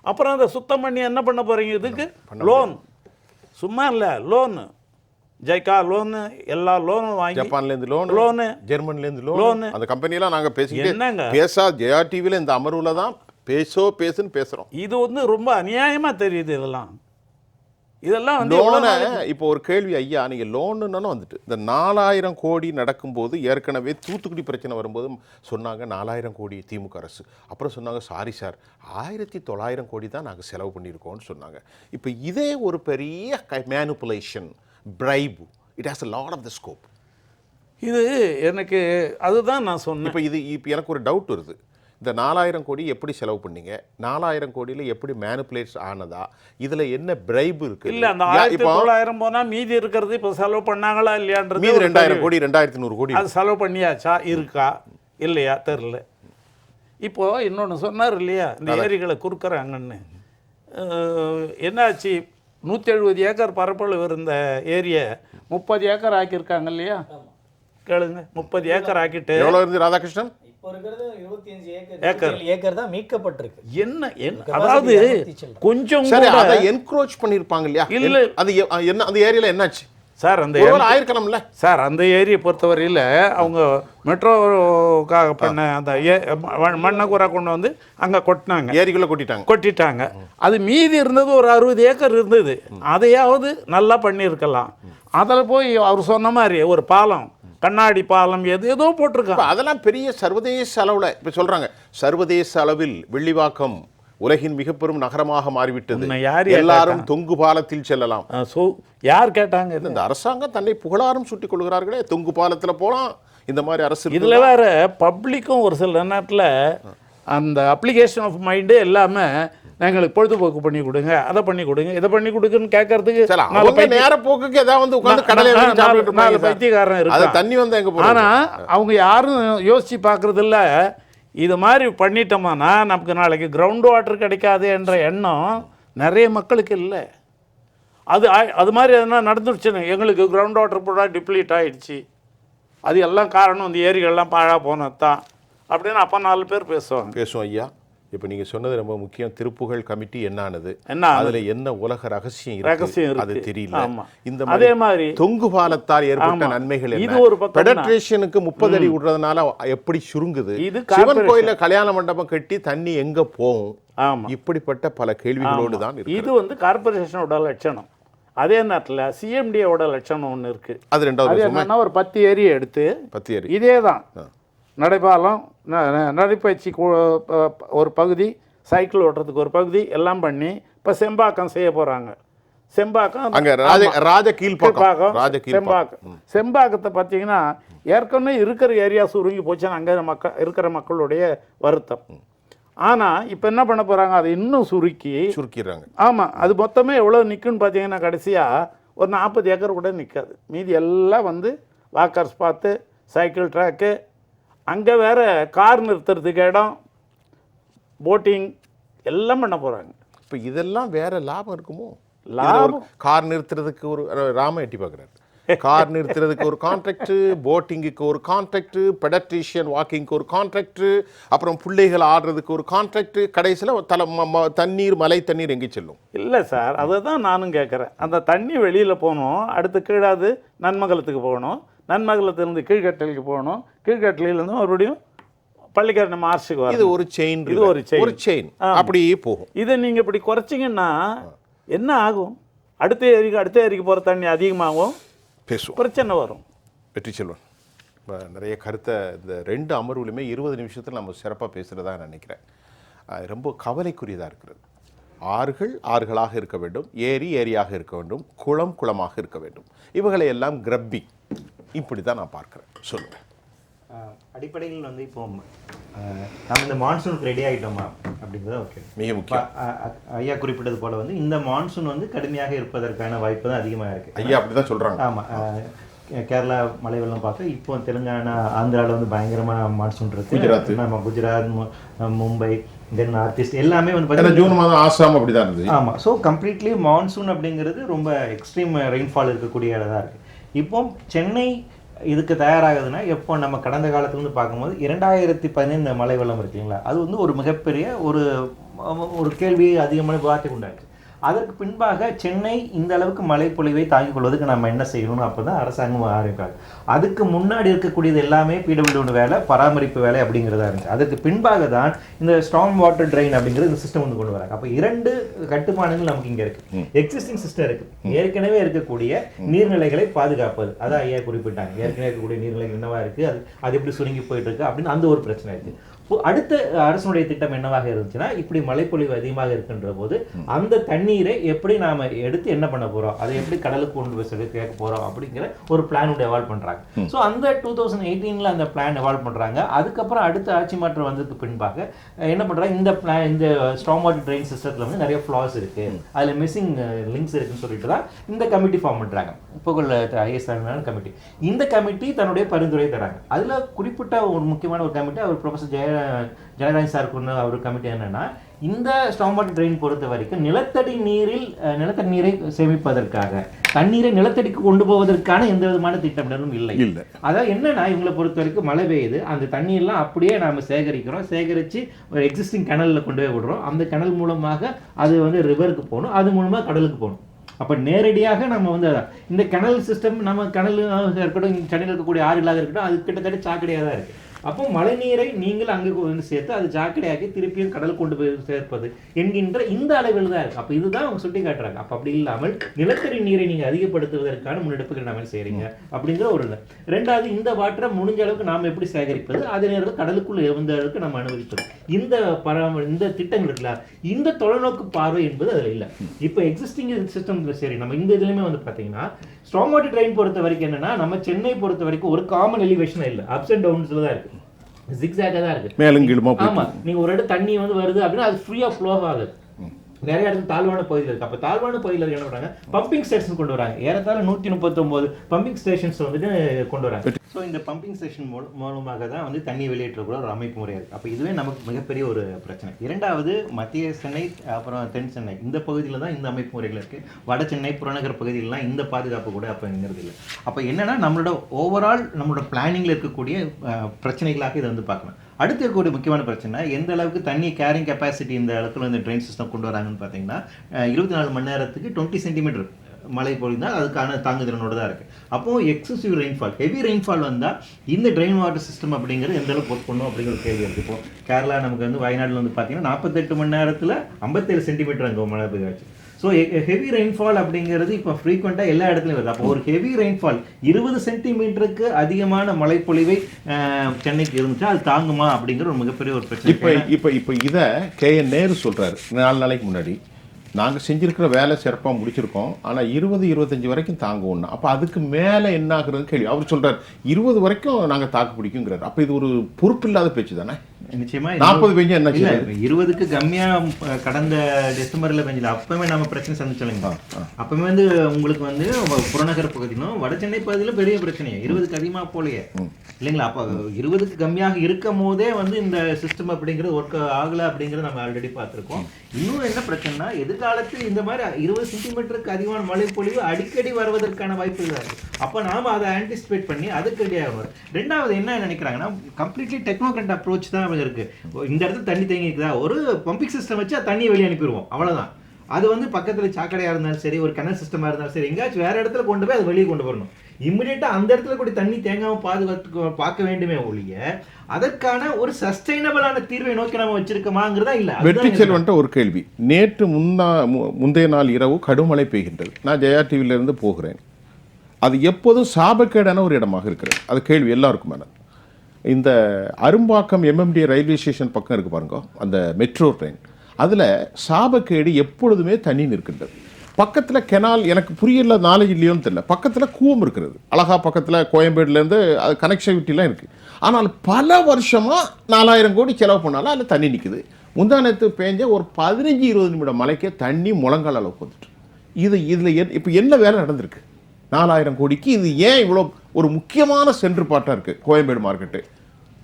அப்புறம் அதை சுத்தம் பண்ணி என்ன பண்ண போகிறீங்க? இதுக்கு லோன், சும்மா இல்லை லோனு, ஜைக்கா லோனு, எல்லா லோனும் வாங்கி, ஜப்பான்லேருந்து லோனு, ஜெர்மன்லேருந்து லோனு, அந்த கம்பெனியெல்லாம் நாங்கள் பேசா ஜெயா டிவியில் இந்த அமர்வில் தான் பேசுன்னு பேசுகிறோம். இது வந்து ரொம்ப அநியாயமாக தெரியுது. இதெல்லாம் வந்து லோனை இப்போ ஒரு கேள்வி ஐயா, நீங்கள் லோனுன்னு வந்துட்டு இந்த 4000 கோடி நடக்கும்போது ஏற்கனவே தூத்துக்குடி பிரச்சனை வரும்போது சொன்னாங்க 4000 கோடி திமுக அரசு, அப்புறம் சொன்னாங்க சாரி சார் 1900 கோடி தான் நாங்கள் செலவு பண்ணியிருக்கோம்னு சொன்னாங்க. இப்போ இதே ஒரு பெரிய manipulation, bribe, it has a lot of the scope. இது எனக்கு அதுதான் நான் சொன்னேன். இப்போ எனக்கு ஒரு டவுட் வருது, இந்த 4000 கோடி எப்படி செலவு பண்ணீங்க, 4000 கோடியில் எப்படி மேனிப்புலேட்ஸ் ஆனதா, இதில் என்ன பிரைப் இருக்குது? இல்லை அந்த 1900 போனால் மீதி இருக்கிறது இப்போ செலவு பண்ணாங்களா இல்லையான்றது. மீதி 2000 கோடி 2100 கோடி அது செலவு பண்ணியாச்சா இருக்கா இல்லையா தெரில. இப்போது இன்னொன்று சொன்னார் இல்லையா, இந்த ஏரிகளை குறுக்குறாங்கன்னு. என்னாச்சு, 170 ஏக்கர் பரப்பளவு இருந்த ஏரியை 30 ஏக்கர் ஆக்கியிருக்காங்க இல்லையா? கேளுங்க, 30 ஏக்கர் ஆக்கிட்டு எவ்வளோ இருந்து ராதாகிருஷ்ணன்? ஏக்கர் தான் மீட்கப்பட்டிருக்கு. என்ன அதாவது கொஞ்சம் அதை என்க்ரோச் பண்ணிருப்பாங்க இல்லையா? இல்ல அது என்ன அந்த ஏரியால என்னாச்சு சார்? அந்த ஆயிருக்கணும்ல சார். அந்த ஏரியை பொறுத்தவரையில் அவங்க மெட்ரோக்காக பண்ண அந்த மண்ணை கூரை கொண்டு வந்து அங்கே கொட்டினாங்க, ஏரிக்குள்ளே கொட்டிட்டாங்க. அது மீதி இருந்தது ஒரு 60 ஏக்கர் இருந்தது, அதையாவது நல்லா பண்ணியிருக்கலாம். அதில் போய் அவர் சொன்ன மாதிரி ஒரு பாலம், கண்ணாடி பாலம் ஏதோ போட்டிருக்காங்க. அதெல்லாம் பெரிய சர்வதேச அளவில் இப்போ சொல்கிறாங்க, சர்வதேச அளவில் வெள்ளிவாக்கம் உலகின் மிக பெரும் நகரமாக மாறிவிட்டது, எல்லாரும் தொங்கு பாலத்தில் செல்லலாம். யார் கேட்டாங்க? இந்த அரசாங்கம் தன்னை புகழாரம் சுட்டிக் கொள்கிறார்களே, தொங்கு பாலத்தில் போகலாம் இந்த மாதிரி அரசு. இதில் வேற பப்ளிக்கும் ஒரு சில நேரத்தில் அந்த அப்ளிகேஷன் ஆஃப் மைண்டு எல்லாமே எங்களுக்கு பொழுதுபோக்கு பண்ணி கொடுங்க, அதை பண்ணி கொடுங்க, இதை பண்ணி கொடுக்குன்னு கேட்கறதுக்கு அவங்க நேர போக்குக்கு ஏதாவது வந்து உட்கார்ந்து கடையில இருந்து சாப்பிட்டுட்டு இருப்பாங்க. பைத்தியக்காரன் அது இருக்கு. தண்ணி வந்தா எங்க போறது? ஆனா அவங்க யாரும் யோசிச்சு பார்க்கறது இல்ல. இது மாதிரி பண்ணிட்டோம்னா நமக்கு நாளைக்கு கிரவுண்ட் வாட்டர் கிடைக்காது என்ற எண்ணம் நிறைய மக்களுக்கு இல்லை. அது மாதிரி எதனா நடந்துருச்சுன்னு எங்களுக்கு கிரவுண்ட் வாட்டர் பூரா டிப்ளீட் ஆகிடுச்சு, அது எல்லாம் காரணம் இந்த ஏரிகள்லாம் பாழாக போனது தான் அப்படின்னு அப்போ 4 பேர் பேசுவோம் ஐயா. இப்போ நீங்கள் சொன்னது ரொம்ப முக்கியம். திருப்புகழ் கமிட்டி என்னானது, என்ன அதில் என்ன உலக ரகசியம் அது தெரியல. இந்த அதே மாதிரி தொங்கு பாலத்தால் ஏற்பட்ட நன்மைகள் இது ஒரு பக்கம். பெடட்ரேஷனுக்கு 30 அடி விடுறதுனால எப்படி சுருங்குது, சிவன் கோயில கல்யாண மண்டபம் கட்டி தண்ணி எங்க போகும், இப்படிப்பட்ட பல கேள்விகளோடு தான் இருக்கு. இது வந்து கார்பரேஷனோட லட்சணம். அதே நேரத்தில் சிஎம்டியோட லட்சணம் ஒன்று இருக்கு. அது ரெண்டாவது என்னன்னா ஒரு 10 ஏரியை எடுத்து 10 ஏரி இதே தான் நடைபாலம், நடைப்பயிற்சி ஒரு பகுதி, சைக்கிள் ஓட்டுறதுக்கு ஒரு பகுதி எல்லாம் பண்ணி இப்போ செம்பாக்கம் செய்ய போகிறாங்க. செம்பாக்கம் செம்பாக்கத்தை பார்த்தீங்கன்னா ஏற்கனவே இருக்கிற ஏரியா சுருங்கி போச்சுன்னு அங்கே இருக்கிற மக்களுடைய வருத்தம். ஆனால் இப்போ என்ன பண்ண போகிறாங்க, அதை இன்னும் சுருக்கிடுறாங்க. ஆமாம், அது மொத்தமே எவ்வளோ நிற்குன்னு பார்த்தீங்கன்னா கடைசியாக ஒரு 40 ஏக்கர் கூட நிற்காது. மீதி எல்லாம் வந்து வாக்கர்ஸ் பார்த்து, சைக்கிள் ட்ராக்கு, அங்கே வேறு கார் நிறுத்துறதுக்கு இடம், போட்டிங் எல்லாம் பண்ண போகிறாங்க. இப்போ இதெல்லாம் வேறு லாபம் இருக்குமோ? லாபம் கார் நிறுத்துறதுக்கு ஒரு ராம எட்டி பார்க்குறாரு, கார் நிறுத்துறதுக்கு ஒரு கான்ட்ராக்ட், போட்டிங்குக்கு ஒரு கான்ட்ராக்ட், பெடட்ரிஷியன் வாக்கிங்க்கு ஒரு கான்ட்ராக்ட், அப்புறம் பிள்ளைகள் ஆடுறதுக்கு ஒரு கான்ட்ராக்ட், கடைசியில் தண்ணீர் மழை தண்ணீர் எங்கே செல்லும்? இல்லை சார், அதை தான் நானும் கேட்குறேன். அந்த தண்ணி வெளியில் போகணும், அடுத்து கீழாது நன்மங்கலத்துக்கு போகணும், நன்மங்கலத்திலிருந்து கீழ்கட்டலுக்கு போகணும், கீழ்கட்டலிருந்து மறுபடியும் பள்ளிக்கரணை மார்ச்சுக்கு வரும். இது ஒரு செயின், இது ஒரு செயின் அப்படியே போகும். இதை நீங்கள் இப்படி குறைச்சிங்கன்னா என்ன ஆகும்? அடுத்த ஏரிக்கு போகிற தண்ணி அதிகமாகும், பேசுவோம், பிரச்சனை வரும். வெற்றி செல்வன் நிறைய கருத்தை இந்த 2 அமர்வுலையுமே 20 நிமிஷத்தில் நம்ம சிறப்பாக பேசுகிறதா நினைக்கிறேன். ரொம்ப கவலைக்குரியதாக இருக்கிறது. ஆறுகள் ஆறுகளாக இருக்க வேண்டும், ஏரி ஏரியாக இருக்க வேண்டும், குளம் குளமாக இருக்க வேண்டும். இவைகளை எல்லாம் கிரப்பி இப்படி தான் நான் பார்க்குறேன். சொல்லுங்கள். அடிப்படையில் வந்து இப்போ நம்ம இந்த மான்சூனுக்கு ரெடி ஆகிட்டோமா அப்படிங்கிறத ஓகே, மிக முக்கியம். ஐயா குறிப்பிட்டது போல் வந்து இந்த மான்சூன் வந்து கடுமையாக இருப்பதற்கான வாய்ப்பு தான் அதிகமாக இருக்குது. ஐயா அப்படி தான் சொல்கிறாங்க. ஆமாம், கேரளா மழை வெள்ளம் பார்க்க இப்போ தெலுங்கானா, ஆந்திராவில் வந்து பயங்கரமாக மான்சூன் இருக்குது. நம்ம குஜராத், மும்பை, தென் நார்த் ஈஸ்ட் எல்லாமே வந்து பார்த்தீங்கன்னா ஜூன் மாதம் ஆசாம் அப்படி தான் இருந்தது. ஆமாம், ஸோ கம்ப்ளீட்லி மான்சூன் அப்படிங்கிறது ரொம்ப எக்ஸ்ட்ரீம் ரெயின்ஃபால் இருக்கக்கூடிய இடம் தான் இருக்குது. இப்போ சென்னை இதுக்கு தயாராகுதுன்னா எப்போ நம்ம கடந்த காலத்துல வந்து பார்க்கும்போது 2015 மழை வெள்ளம் இருக்குங்களா, அது வந்து ஒரு மிகப்பெரிய ஒரு கேள்வி அதிகமான விவாதத்தை உண்டாச்சு. அதற்கு பின்பாக சென்னை இந்த அளவுக்கு மழை பொழிவை தாங்கிக் கொள்வதற்கு நம்ம என்ன செய்யணும்னு அப்போ தான் அரசாங்கம் ஆரம்பிப்பாங்க. அதுக்கு முன்னாடி இருக்கக்கூடியது எல்லாமே பிடபிள்யூ வேலை, பராமரிப்பு வேலை அப்படிங்கிறதா இருந்துச்சு. அதுக்கு பின்பாக தான் இந்த ஸ்டார்ம் வாட்டர் ட்ரெயின் அப்படிங்கிறது இந்த சிஸ்டம் வந்து கொண்டு வராங்க. அப்போ 2 கட்டுமானங்கள் நமக்கு இங்கே இருக்குது. எக்ஸிஸ்டிங் சிஸ்டம் இருக்குது, ஏற்கனவே இருக்கக்கூடிய நீர்நிலைகளை பாதுகாப்பது, அதான் ஐயா குறிப்பிட்டாங்க. ஏற்கனவே இருக்கக்கூடிய நீர்நிலைகள் என்னவா இருக்குது, அது எப்படி சுருங்கி போயிட்டு இருக்கு அப்படின்னு அந்த ஒரு பிரச்சனை இருக்குது. அடுத்த அரசனுடைய திட்டம் என்னவாக இருந்துச்சுன்னா, இப்படி மழைப்பொழிவு அதிகமாக இருக்கின்ற போது அந்த தண்ணீரை எப்படி நாம எடுத்து என்ன பண்ண போறோம், அதை எப்படி கடலுக்கு கொண்டு போய் கேட்க போறோம் அப்படிங்கிற ஒரு பிளான் எவால்வ் பண்றாங்க. ஸோ அந்த 2018 அந்த பிளான் எவால்வ் பண்றாங்க. அதுக்கப்புறம் அடுத்த ஆட்சி மாற்றம் வந்ததுக்கு பின்பாக என்ன பண்றாங்க, இந்த ஸ்டார்ம் வாட்டர் ட்ரெயின் சிஸ்டத்துல வந்து நிறைய ஃபிளாஸ் இருக்கு, அதுல மிஸ்ஸிங் லிங்க்ஸ் இருக்குன்னு சொல்லிட்டு தான் இந்த கமிட்டி ஃபார்ம் பண்றாங்க, புகழ் ஐஎஸ் கமிட்டி. இந்த கமிட்டி தன்னுடைய பரிந்துரை தராங்க. அதுல குறிப்பிட்ட ஒரு முக்கியமான ஒரு கமிட்டி அவர் ப்ரொஃபசர் ஜனராஜ் சாருக்கு அவர் கமிட்டி என்னன்னா, இந்த ஸ்டார்ம் வாட்டர் ட்ரெயின் பொறுத்த வரைக்கும் நிலத்தடி நீரை சேமிப்பதற்காக, தண்ணீரை நிலத்தடிக்கு கொண்டு போவதற்கான எந்த விதமான திட்டமிடலும் இல்லை. அதாவது என்னன்னா, இவங்களை பொறுத்த வரைக்கும் மழை பெய்யுது, அந்த தண்ணீர்லாம் அப்படியே நாம சேகரிச்சு ஒரு எக்ஸிஸ்டிங் கனல்ல கொண்டு போய் விடுறோம். அந்த கனல் மூலமாக அது வந்து ரிவருக்கு போகணும், அது மூலமா கடலுக்கு போகணும். அப்போ நேரடியாக நம்ம வந்து இந்த கனல் சிஸ்டம், நம்ம கனல் இருக்கட்டும், சென்னையில் இருக்கக்கூடிய ஆறுகளாக இருக்கட்டும், அது கிட்டத்தட்ட சாக்கடையாக தான் இருக்குது. அப்போ மழை நீரை நீங்கள் அங்கே வந்து சேர்த்து அது சாக்கடையாக்கி திருப்பியும் கடல் கொண்டு போய் சேர்ப்பது என்கின்ற இந்த அளவில் தான் இருக்குது. அப்போ இதுதான் அவங்க சுட்டி காட்டுறாங்க. அப்போ அப்படி இல்லாமல் நிலத்தடி நீரை நீங்கள் அதிகப்படுத்துவதற்கான முன்னெடுப்புகள் நம்ம செய்கிறீங்க அப்படிங்கிற ஒரு இல்லை. ரெண்டாவது, இந்த வாட்டரை முடிஞ்ச அளவுக்கு நாம் எப்படி சேகரிப்பது, அதே நேரத்தில் கடலுக்குள் எந்த அளவுக்கு நம்ம அனுமதிப்பது, இந்த திட்டங்கள் இருக்குல்ல, இந்த தொலைநோக்கு பார்வை என்பது அதில் இல்லை. இப்போ எக்ஸிஸ்டிங் சிஸ்டம் சரி, நம்ம இந்த இதுலையுமே வந்து பார்த்தீங்கன்னா ஸ்டார்ம் வாட்டர் ட்ரெயின் பொறுத்த வரைக்கும் என்னன்னா, நம்ம சென்னை பொறுத்த வரைக்கும் ஒரு காமன் எலிவேஷன் இல்லை, அப்ஸ் அண்ட் டவுன்ஸ்ல தான் இருக்கு, ஜிக்ஸாக தான் இருக்கு, மேலும் கீழுமா. ஆமா, நீங்க ஒரு இடம் தண்ணி வந்து வருது அப்படின்னா அது ஃப்ரீயா ஃப்ளோ ஆகுது. நிறைய இடத்துல தாழ்வான பகுதியில் இருக்குது. அப்போ தாழ்வான பகுதியில் என்ன பண்ணுறாங்க, பம்பிங் ஸ்டேஷன் கொண்டு வராங்க. ஏறத்தாழ 139 பம்பிங் ஸ்டேஷன்ஸ் வந்துட்டு கொண்டு வராங்க. ஸோ இந்த பம்பிங் ஸ்டேஷன் மூலமாக தான் வந்து தண்ணி வெளியேற்றக்கூட ஒரு அமைப்பு முறையாக இருக்குது. அப்போ இதுவே நமக்கு மிகப்பெரிய ஒரு பிரச்சனை. இரண்டாவது, மத்திய சென்னை அப்புறம் தென் சென்னை இந்த பகுதியில் தான் இந்த அமைப்பு முறைகள் இருக்குது. வட சென்னை புறநகர் பகுதியிலலாம் இந்த பாதுகாப்பு கூட அப்போங்கிறது இல்லை. அப்போ என்னன்னா நம்மளோட ஓவரால் நம்மளோட பிளானிங்கில் இருக்கக்கூடிய பிரச்சனைகளாக இதை வந்து பார்க்கணும். அடுத்து இருக்கக்கூடிய முக்கியமான பிரச்சனை, எந்த அளவுக்கு தண்ணி கேரிங் கெப்பாசிட்டி இந்த இடத்துல இந்த ட்ரெயின் சிஸ்டம் கொண்டு வராங்கன்னு பார்த்தீங்கன்னா 24 மணி நேரத்துக்கு 20 சென்டிமீட்டர் மழை பொழிந்தால் அதுக்கான தாங்குதிறனோட தான் இருக்குது. அப்போது எக்ஸசிவ் ரெயின்ஃபால், ஹெவி ரெயின்ஃபால் வந்தால் இந்த ட்ரெயின் வாட்டர் சிஸ்டம் அப்படிங்கிறது எந்த அளவுக்கு ஒர்க் பண்ணும் அப்படிங்கிற கேள்வி இருக்குது. இப்போ கேரளா நமக்கு வந்து வயநாட்டில் வந்து பார்த்தீங்கன்னா 48 மணி நேரத்தில் 57 சென்டிமீட்டர் அங்கே மழை பெய்யாச்சு. ஸோ ஹெவி ரெயின்ஃபால் அப்படிங்கிறது இப்போ ஃப்ரீக்வெண்ட்டாக எல்லா இடத்துலையும் வருது. அப்போ ஒரு ஹெவி ரெயின்ஃபால் 20 சென்டிமீட்டருக்கு அதிகமான மழைப்பொழிவை சென்னைக்கு இருந்துச்சா அது தாங்குமா அப்படிங்கிற ஒரு மிகப்பெரிய ஒரு பிரச்சனை. இப்போ இதை KN நேரு சொல்கிறாரு 4 நாளைக்கு முன்னாடி, நாங்கள் செஞ்சுருக்கிற வேலை சிறப்பாக முடிச்சிருக்கோம், ஆனால் 20-25 வரைக்கும் தாங்குவோம்னா அப்போ அதுக்கு மேலே என்ன ஆகுறது கேள்வி. அவர் சொல்கிறார் 20 வரைக்கும் நாங்கள் தாக்கு பிடிக்குங்கிறார். அப்போ இது ஒரு பொறுப்பில்லாத பேச்சு தானே. நிச்சயமா 40 பெஞ்சு என்ன இல்லை, 20க்கு கம்மியாக கடந்த டிசம்பரில் பெஞ்சல அப்பவுமே நம்ம பிரச்சனை சந்திச்சோம். அப்பவுமே வந்து உங்களுக்கு வந்து புறநகர் பகுதியிலும் வட சென்னை பகுதியிலும் பெரிய பிரச்சனையே 20க்கு அதிகமாக போலையே இல்லைங்களா. அப்போ 20க்கு கம்மியாக இருக்கும் போதே வந்து இந்த சிஸ்டம் அப்படிங்கிறது ஒர்க் ஆகலை அப்படிங்கிறத நம்ம ஆல்ரெடி பார்த்துருக்கோம். இன்னும் என்ன பிரச்சனைனா, எதிர்காலத்தில் இந்த மாதிரி 20 சென்டிமீட்டருக்கு அதிகமான மழை பொழிவு அடிக்கடி வருவதற்கான வாய்ப்புகள் இருக்குது. அப்போ நாம் அதை ஆன்டிசிபேட் பண்ணி அதுக்கு ரெடியாக வரும். ரெண்டாவது என்ன நினைக்கிறாங்கன்னா, கம்ப்ளீட்லி டெக்னோக்ராட் அப்ரோச் தான் இருக்கு. இந்த இடத்துல தண்ணி தேங்கிக்குதா, ஒரு பம்பிங் சிஸ்டம் வச்சு தண்ணியை வெளியே அனுப்பிடுவோம், அவ்வளவுதான். அது வந்து பக்கத்துல சாக்கடையா இருந்தாலும் சரி, ஒரு கிணறு சிஸ்டமா இருந்தாலும் சரி, எங்கேயாச்சும் வேற இடத்துல கொண்டு போய் அது வெளியே கொண்டு வரணும். இம்மிடியேட்டா அந்த இடத்துல கூட தண்ணி தேங்காம பாதுகாத்து பார்க்க வேண்டுமே ஒழிய அதற்கான ஒரு சஸ்டைனபிளான தீர்வை நோக்கி நம்ம வச்சிருக்கோமாங்கிறதா இல்ல. வெற்றி செல்வன்ட்ட ஒரு கேள்வி. நேற்று முந்தைய நாள் இரவு கடுமழை பெய்கின்றது. நான் ஜெயா டிவில இருந்து போகிறேன். அது எப்போதும் சாபக்கேடான ஒரு இடமாக இருக்கிறது. அது கேள்வி எல்லாருக்கும். இந்த அரும்பாக்கம் MMD ரயில்வே ஸ்டேஷன் பக்கம் இருக்குது பாருங்க, அந்த மெட்ரோ ட்ரெயின், அதில் சாபக்கேடு எப்பொழுதுமே தண்ணி நிற்கின்றது. பக்கத்தில் கெனால், எனக்கு புரியல, நாலேஜ் இல்லையோன்னு தெரியல, பக்கத்தில் கூவம் இருக்கிறது அழகா, பக்கத்தில் கோயம்பேடுலேருந்து அது கனெக்டிவிட்டிலாம் இருக்குது. ஆனால் பல வருஷமாக 4000 கோடி செலவு பண்ணாலும் அதில் தண்ணி நிற்குது. முந்தானத்து பேஞ்ச ஒரு 15-20 நிமிடம் மழைக்கே தண்ணி முழங்கால் அளவுக்கு வந்துட்டு. இதில் இப்போ என்ன வேலை நடந்திருக்கு? 4000 கோடிக்கு இது ஏன் இவ்வளோ ஒரு முக்கியமான சென்ட்ரு பாட்டாக இருக்குது கோயம்பேடு மார்க்கெட்டு?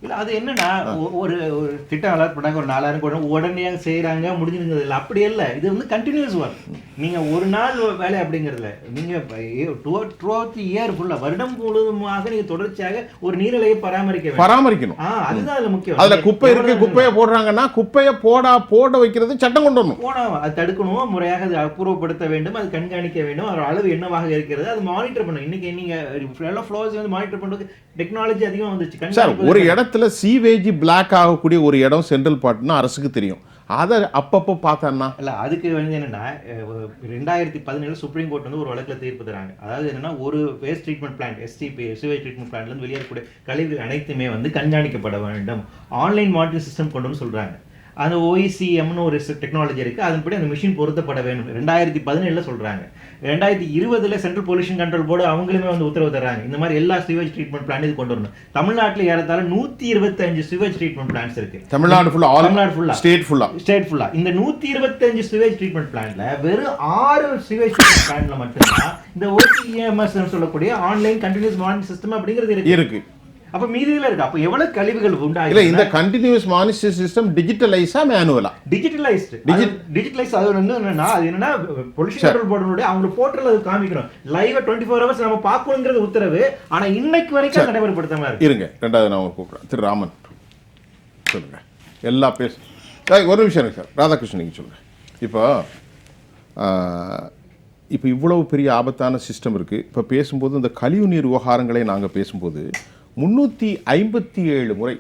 இல்லை, அது என்னன்னா, ஒரு திட்டம் அலாட் பண்ணாங்க, ஒரு 4000 கோடி உடனே செய்கிறாங்க, முடிஞ்சிருந்தது இல்லை. அப்படி இல்லை, இது வந்து கண்டினியூஸ் ஒர்க். நீங்கள் ஒரு நாள் வேலை அப்படிங்கிறதுல நீங்கள் த்ரூஅவுட் இயர் ஃபுல்லாக வருடம் முழுவதுமாக நீங்கள் தொடர்ச்சியாக ஒரு நீர்நிலையை பராமரிக்கணும். அதுதான் அதில் முக்கியம். அதில் குப்பை இருக்குது, குப்பையை போடுறாங்கன்னா குப்பையை போட வைக்கிறது சட்டம் கொண்டு வரணும். போனோம், அது தடுக்கணும், முறையாக அது அப்புறப்படுத்த வேண்டும், அது கண்காணிக்க வேண்டும், அதோட அளவு என்னவாக இருக்கிறது அது மானிட்டர் பண்ணணும். இன்னைக்கு நீங்கள் ஃப்ளோஸ் வந்து மானிட்டர் பண்ணுறதுக்கு டெக்னாலஜி அதிகமாக வந்துச்சு. சார், ஒரு இடத்துல சீவேஜ் பிளாக் ஆகக்கூடிய ஒரு இடம் சென்ட்ரல் பார்ட்னா அரசுக்கு தெரியும். அதை அப்பப்போ பார்த்தான்னா இல்லை, அதுக்கு வந்து என்னன்னா 2017 சுப்ரீம் கோர்ட் வந்து ஒரு வழக்கில் தீர்ப்பு தராங்க. அதாவது என்னன்னா, ஒரு waste treatment plant STP sewage treatment பிளான்ட்லேருந்து வெளியேறக்கூடிய கழிவுகள் அனைத்துமே வந்து கண்காணிக்கப்பட வேண்டும், ஆன்லைன் மானிட்டரிங் சிஸ்டம் கொண்டு சொல்றாங்க. அந்த OECMனு ஒரு டெக்னாலஜி இருக்குது, அதன்படி அந்த மிஷின் பொருத்தப்பட வேண்டும் 2017 சொல்கிறாங்க. 2020 சென்ட்ரல் பொல்யூஷன் கண்ட்ரோல் போர்டு அவங்களுமே வந்து உத்தரவு தர்றாங்க, இந்த மாதிரி எல்லா சிவேஜ் ட்ரீட்மெண்ட் பிளான் இது கொண்டு வரணும். தமிழ்நாட்டில் ஏறத்தாழ 125 சிவேஜ் ட்ரீட்மெண்ட் பிளான்ஸ் இருக்கு. தமிழ்நாடு ஃபுல்லா, ஸ்டேட் ஃபுல்லா. இந்த 125 சிவேஜ் ட்ரீட்மெண்ட் பிளான்ட்ல வெறும் 6 சிவேஜ் ட்ரீட்மெண்ட் பிளான்ட்ல மட்டும்தான் இந்த OECMS சொல்லக்கூடிய ஆன்லைன் கண்டினியூஸ் மானிட்டரிங் சிஸ்டம் அப்படிங்கிறது இருக்கு. அப்ப மீதியில இருக்கு. அப்ப எவ்வளவு கழிவுகள் உண்டாயிருக்கு? இல்ல, இந்த கண்டினியூஸ் மானிட்டரிங் சிஸ்டம் டிஜிட்டலைஸா மேனுவலா? டிஜிட்டலைஸ். அது என்னன்னா, அது என்னன்னா பொல்யூஷன் கண்ட்ரோல் போர்டுடைய அவங்க போர்ட்டல்ல அது காமிக்கணும், லைவா 24 ஹவர்ஸ் நம்ம பார்க்கணும்ங்கிறது உத்தரவு. ஆனா இன்னைக்கு வரைக்கும் நடைமுறைப்படுத்தாம இருக்கு. இருங்க, ரெண்டாவது நான் கூப்பிடுறேன். திரு ராமன் சொல்லுங்க. எல்லா ஒரு நிமிஷம் இருக்கு சார். ராதாகிருஷ்ணன் நீங்க சொல்லுங்க. இப்போ இவ்வளவு பெரிய ஆபத்தான சிஸ்டம் இருக்கு. இப்போ பேசும்போது இந்த கழிவுநீர் விவகாரங்களை நாங்கள் பேசும்போது 357 முறை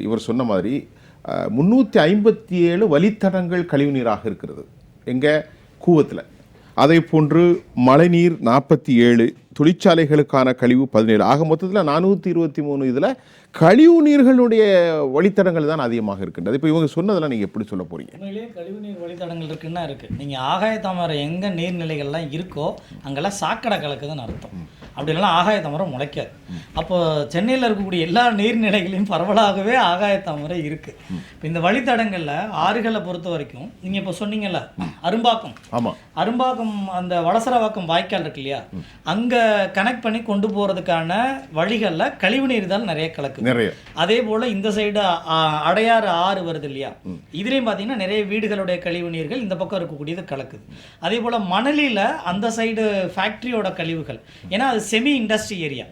இவர் சொன்ன மாதிரி 357 வழித்தடங்கள் கழிவுநீராக இருக்கிறது எங்க கூவத்தில். அதை போன்று மழைநீர் 47, தொழிற்சாலைகளுக்கான கழிவு 17, ஆக மொத்தத்தில் 423 இதில் கழிவு நீர்களுடைய வழித்தடங்கள் தான் அதிகமாக இருக்கின்றது. இப்போ இவங்க சொன்னதெல்லாம் நீங்கள் எப்படி சொல்ல போகிறீங்க? உண்மையிலேயே கழிவுநீர் வழித்தடங்கள் இருக்குன்னா இருக்குது. நீங்கள் ஆகாய தாமரை எங்கே நீர்நிலைகள்லாம் இருக்கோ அங்கெல்லாம் சாக்கடை கலக்குதுன்னு அர்த்தம். அப்படி இல்லைனா ஆகாய தாமரை முளைக்காது. அப்போ சென்னையில் இருக்கக்கூடிய எல்லா நீர்நிலைகளையும் பரவலாகவே ஆகாய தாமரை இருக்குது. இப்போ இந்த வழித்தடங்களில் ஆறுகளை பொறுத்த வரைக்கும் நீங்கள் இப்போ சொன்னீங்கல்ல அரும்பாக்கம், ஆமாம், அரும்பாக்கம் அந்த வடசரவாக்கம் வாய்க்கால் இருக்கு இல்லையா, அங்கே கனெக்ட் பண்ணி கொண்டு போகிறதுக்கான வழிகளில் கழிவுநீர் தான் நிறைய கலக்குது. நிறைய. அதே போல் இந்த சைடு அடையாறு ஆறு வருது இல்லையா, இதுலேயும் பார்த்தீங்கன்னா நிறைய வீடுகளுடைய கழிவு நீர்கள் இந்த பக்கம் இருக்கக்கூடியது கலக்குது. அதே போல் மணலியில் அந்த சைடு ஃபேக்ட்ரியோட கழிவுகள், ஏன்னா அது செமி இண்டஸ்ட்ரி ஏரியா,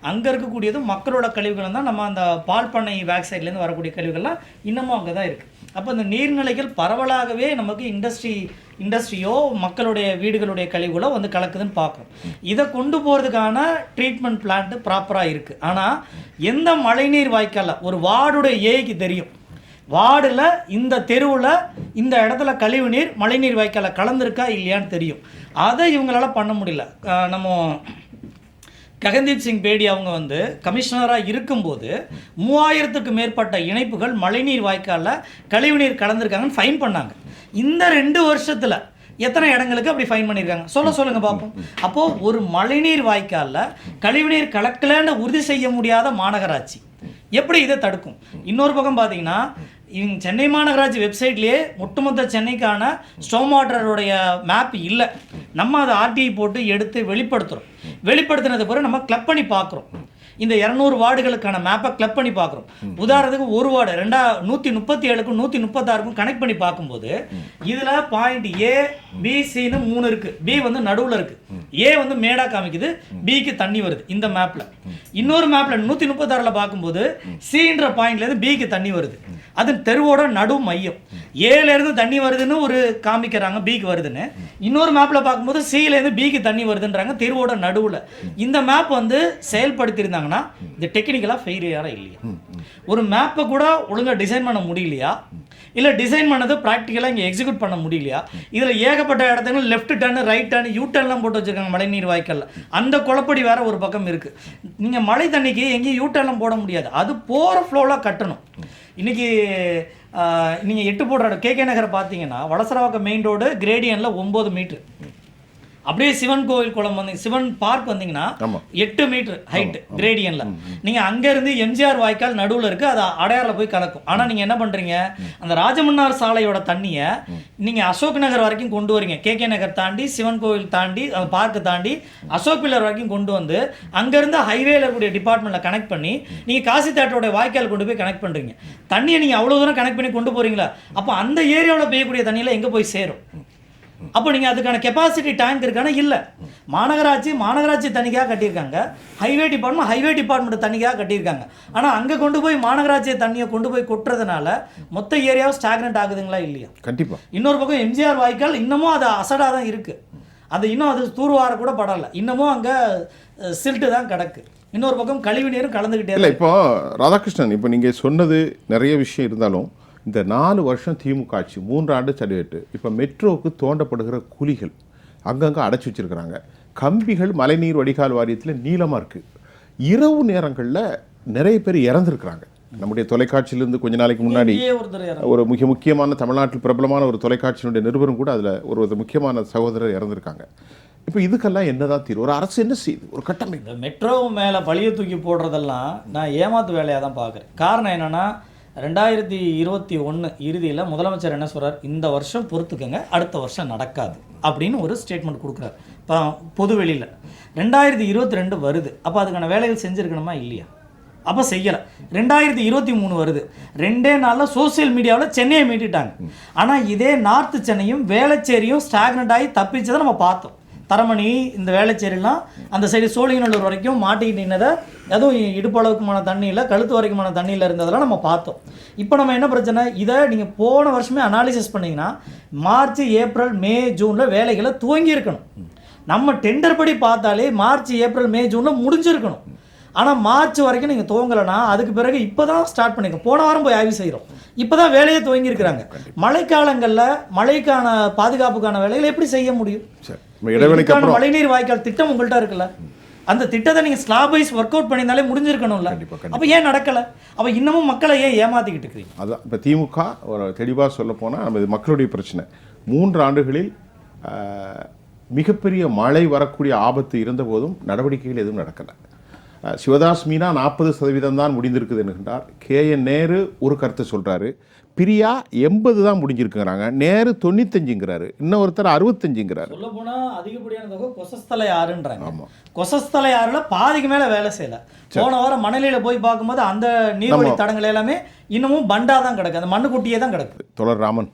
அங்கே இருக்கக்கூடியது மக்களோட கழிவுகள் தான். நம்ம அந்த பால் பண்ணை பேக் சைட்லேருந்து வரக்கூடிய கழிவுகள்லாம் இன்னமும் அங்கே தான் இருக்குது. அப்போ இந்த நீர்நிலைகள் பரவலாகவே நமக்கு இண்டஸ்ட்ரியோ மக்களுடைய வீடுகளுடைய கழிவுகளோ வந்து கலக்குதுன்னு பார்க்குறோம். இதை கொண்டு போகிறதுக்கான ட்ரீட்மெண்ட் பிளான்ட்டு ப்ராப்பராக இருக்குது. ஆனால் எந்த மழைநீர் வாய்க்காலில் ஒரு வார்டுடைய ஏக்கு தெரியும், வார்டில் இந்த தெருவில் இந்த இடத்துல கழிவு நீர் மழைநீர் வாய்க்காலில் கலந்துருக்கா இல்லையான்னு தெரியும். அதை இவங்களால பண்ண முடியல. நம்ம ககன்தீப் சிங் பேடி அவங்க வந்து கமிஷனராக இருக்கும்போது 3000க்கு மேற்பட்ட இணைப்புகள் மழைநீர் வாய்க்காலில் கழிவுநீர் கலந்துருக்காங்கன்னு ஃபைன் பண்ணாங்க. இந்த 2 வருஷத்தில் எத்தனை இடங்களுக்கு அப்படி ஃபைன் பண்ணியிருக்காங்க சொல்லுங்கள் பார்ப்போம். அப்போது ஒரு மழைநீர் வாய்க்காலில் கழிவுநீர் கலக்கலன்னு உறுதி செய்ய முடியாத மாநகராட்சி எப்படி இதை தடுக்கும்? இன்னொரு பக்கம் பார்த்தீங்கன்னா இவங்க சென்னை மாநகராட்சி வெப்சைட்லேயே ஒட்டுமொத்த சென்னைக்கான ஸ்டோம் வாட்டருடைய மேப் இல்லை. நம்ம அதை ஆர்டிஐ போட்டு எடுத்து வெளிப்படுத்தினது பிறகு நம்ம கிளப் பண்ணி பார்க்குறோம். இந்த 200 வார்டுகளுக்கான மேப்பை கிளப் பண்ணி பார்க்குறோம். உதாரணத்துக்கு ஒரு வார்டு 137க்கும் 136க்கும் கனெக்ட் பண்ணி பார்க்கும்போது இதில் பாயிண்ட் ஏ பி சின்னு 3 இருக்குது. பி வந்து நடுவில் இருக்குது, ஏ வந்து மேடாக காமிக்குது, பிக்கு தண்ணி வருது இந்த மேப்பில். இன்னொரு மேப்பில் 136ல் பார்க்கும்போது சின்ற பாயிண்ட்லேருந்து பிக்கு தண்ணி வருது, அது தெருவோட நடு மையம். ஏலேருந்து தண்ணி வருதுன்னு ஒரு காமிக்கிறாங்க, பிக்கு வருதுன்னு. இன்னொரு மேப்பில் பார்க்கும்போது சிலேருந்து பிக்கு தண்ணி வருதுன்றாங்க தெருவோட நடுவில். இந்த மேப் வந்து செயல்படுத்தியிருந்தாங்கன்னா இது டெக்னிக்கலாக ஃபெயிலியராக இல்லையா? ஒரு மேப்பை கூட ஒழுங்காக டிசைன் பண்ண முடியலையா, இல்லை டிசைன் பண்ணது ப்ராக்டிக்கலாக இங்கே எக்ஸிக்யூட் பண்ண முடியலையா? இதில் ஏகப்பட்ட இடத்துல left turn right turn U டர்ன்லாம் போட்டு வச்சுருக்காங்க மழைநீர் வாய்க்காலில். அந்த குழப்படி வேற ஒரு பக்கம் இருக்குது. நீங்கள் மழை தண்ணிக்கு எங்கேயும் யூ டர்ன்லாம் போட முடியாது, அது போகிற ஃப்ளோவில் கட்டணும். இன்றைக்கி நீங்கள் 8 போடுற இடம் கேகே நகரை பார்த்தீங்கன்னா வடசரவாக்கம் மெயின் ரோடு கிரேடியனில் 9 மீட்ரு. அப்படியே சிவன் கோவில் குளம் வந்து சிவன் பார்க் வந்தீங்கன்னா 8 மீட்டர் ஹைட் கிரேடியன்ல. நீங்க அங்க இருந்து எம்ஜிஆர் வாய்க்கால் நடுவில் இருக்கு, அது அடையாறுல போய் கலக்கும். ஆனா நீங்க என்ன பண்றீங்க, அந்த ராஜமன்னார் சாலையோட தண்ணியை நீங்க அசோக் நகர் வரைக்கும் கொண்டு வரீங்க. கேகே நகர் தாண்டி சிவன் கோவில் தாண்டி பார்க்கு தாண்டி அசோக் பில்லர் வரைக்கும் கொண்டு வந்து அங்கிருந்து ஹைவேல இருக்கக்கூடிய டிபார்ட்மெண்ட்ல கனெக்ட் பண்ணி நீங்க காசி தேட்டரோட வாய்க்கால் கொண்டு போய் கனெக்ட் பண்றீங்க. தண்ணியை நீங்க அவ்வளவு தூரம் கனெக்ட் பண்ணி கொண்டு போறீங்களா? அப்போ அந்த ஏரியாவில் பெய்யக்கூடிய தண்ணியில எங்க போய் சேரும்? அப்போ நீங்கள் அதுக்கான கெப்பாசிட்டி டேங்க் இருக்கான இல்லை. மாநகராட்சி தனிக்காக கட்டியிருக்காங்க, ஹைவே டிபார்ட்மெண்ட் தனிக்காக கட்டியிருக்காங்க. ஆனால் அங்கே கொண்டு போய் மாநகராட்சி தண்ணியை கொண்டு போய் கொட்டுறதுனால மொத்த ஏரியாவும் ஸ்டாக்னட் ஆகுதுங்களா இல்லையா? கண்டிப்பாக. இன்னொரு பக்கம் எம்ஜிஆர் வாய்க்கால் இன்னமும் அது அசடாக தான் இருக்குது, அது இன்னும் அது தூர்வார கூட படலை, இன்னமும் அங்கே சில்ட்டு தான் கிடக்கு. இன்னொரு பக்கம் கழிவு நீரும் கலந்துக்கிட்டே இல்லை. இப்போ ராதாகிருஷ்ணன், இப்போ நீங்கள் சொன்னது நிறைய விஷயம் இருந்தாலும் இந்த 4 வருஷம் திமுக ஆட்சி 3 ஆண்டு சர்டிஃபிகேட்டு, இப்போ மெட்ரோவுக்கு தோண்டப்படுகிற குழிகள் அங்கங்கே அடைச்சி வச்சுருக்கிறாங்க. கம்பிகள் மழைநீர் வடிகால் வாரியத்தில் நீளமாக இருக்குது. இரவு நேரங்களில் நிறைய பேர் இறந்துருக்குறாங்க. நம்முடைய தொலைக்காட்சியிலேருந்து கொஞ்ச நாளைக்கு முன்னாடி ஒரு முக்கியமான தமிழ்நாட்டில் பிரபலமான ஒரு தொலைக்காட்சியினுடைய நிருபரும் கூட அதில் ஒரு முக்கியமான சகோதரர் இறந்துருக்காங்க. இப்போ இதுக்கெல்லாம் என்னதான் தீர்வு? ஒரு அரசு என்ன செய்யுது? ஒரு கட்டமைப்பு. மெட்ரோ மேலே பழிய தூக்கி போடுறதெல்லாம் நான் ஏமாத்து வேலையாக தான் பார்க்குறேன். காரணம் என்னென்னா 2021 இறுதியில் முதலமைச்சர் என்ன சொல்கிறார், இந்த வருஷம் பொறுத்துக்கங்க, அடுத்த வருஷம் நடக்காது அப்படின்னு ஒரு ஸ்டேட்மெண்ட் கொடுக்குறாரு. இப்போ பொதுவெளியில் 2022 வருது, அப்போ அதுக்கான வேலைகள் செஞ்சுருக்கணுமா இல்லையா? அப்போ செய்யலை. 2023 வருது, 2 நாளில் சோசியல் மீடியாவில் சென்னையை மீட்டிட்டாங்க. ஆனால் இதே நார்த்து சென்னையும் வேளச்சேரியும் ஸ்டாக்னட் ஆகி தப்பிச்சதை நம்ம பார்த்தோம். தரமணி இந்த வேளச்சேரிலாம் அந்த சைடு சோழிங்கநல்லூர் வரைக்கும் மாட்டிக்கிட்டு நின்னதை, அதுவும் இடுப்பளவுக்குமான தண்ணியில் கழுத்து வரைக்குமான தண்ணியில் இருந்ததெல்லாம் நம்ம பார்த்தோம். இப்போ நம்ம என்ன பிரச்சனை, இதை நீங்கள் போன வருஷமே அனாலிசிஸ் பண்ணிங்கன்னா மார்ச் ஏப்ரல் மே ஜூனில் வேலைகளை துவங்கி இருக்கணும். நம்ம டெண்டர் படி பார்த்தாலே மார்ச் ஏப்ரல் மே ஜூனில் முடிஞ்சிருக்கணும். ஆனால் மார்ச் வரைக்கும் நீங்கள் துவங்கலைன்னா அதுக்கு பிறகு இப்போ தான் ஸ்டார்ட் பண்ணிருக்கோம். போன வாரம் போய் ஆய்வு செய்கிறோம், இப்போ தான் வேலையை துவங்கியிருக்கிறாங்க. மழைக்காலங்களில் மழைக்கான பாதுகாப்புக்கான வேலைகளை எப்படி செய்ய முடியும்? மழைநீர் வாய்க்கால் திட்டம் உங்கள்கிட்ட இருக்குல்ல, அந்த திட்டத்தை நீங்கள் ஸ்லாப் வைஸ் ஒர்க் அவுட் பண்ணியிருந்தாலே முடிஞ்சிருக்கணும்ல. அப்போ ஏன் நடக்கலை? அப்போ இன்னமும் மக்களை ஏன் ஏமாற்றிக்கிட்டு இருக்கிறீங்க? அதான் இப்போ திமுக ஒரு தெளிவாக சொல்ல போனால் நம்ம இது மக்களுடைய பிரச்சனை. 3 ஆண்டுகளில் மிகப்பெரிய மழை வரக்கூடிய ஆபத்து இருந்தபோதும் நடவடிக்கைகள் எதுவும் நடக்கலை. சிவதாஸ் மீனா 40% தான் முடிந்திருக்குது என்கின்றார். KN நேரு ஒரு கருத்தை சொல்கிறாரு. பிரியா 80 தான் முடிஞ்சிருக்குங்கிறாங்க. நேரு 95ங்கிறாரு. இன்னொருத்தர் 65ங்கிறாரு. சொல்ல போனால் அதிகப்படியான தொகை கொசஸ்தலை ஆறுன்றாங்க. ஆமாம், கொசஸ்தலை ஆறுல பாதிக்கு மேலே வேலை செய்யலை. போன வாரம் மணலியில் போய் பார்க்கும்போது அந்த நீர்வழி தடங்கள் எல்லாமே இன்னமும் பண்டா தான் கிடக்கு, அந்த மண்ணுக்குட்டியே தான் கிடக்கு. தோழர் ராமன்,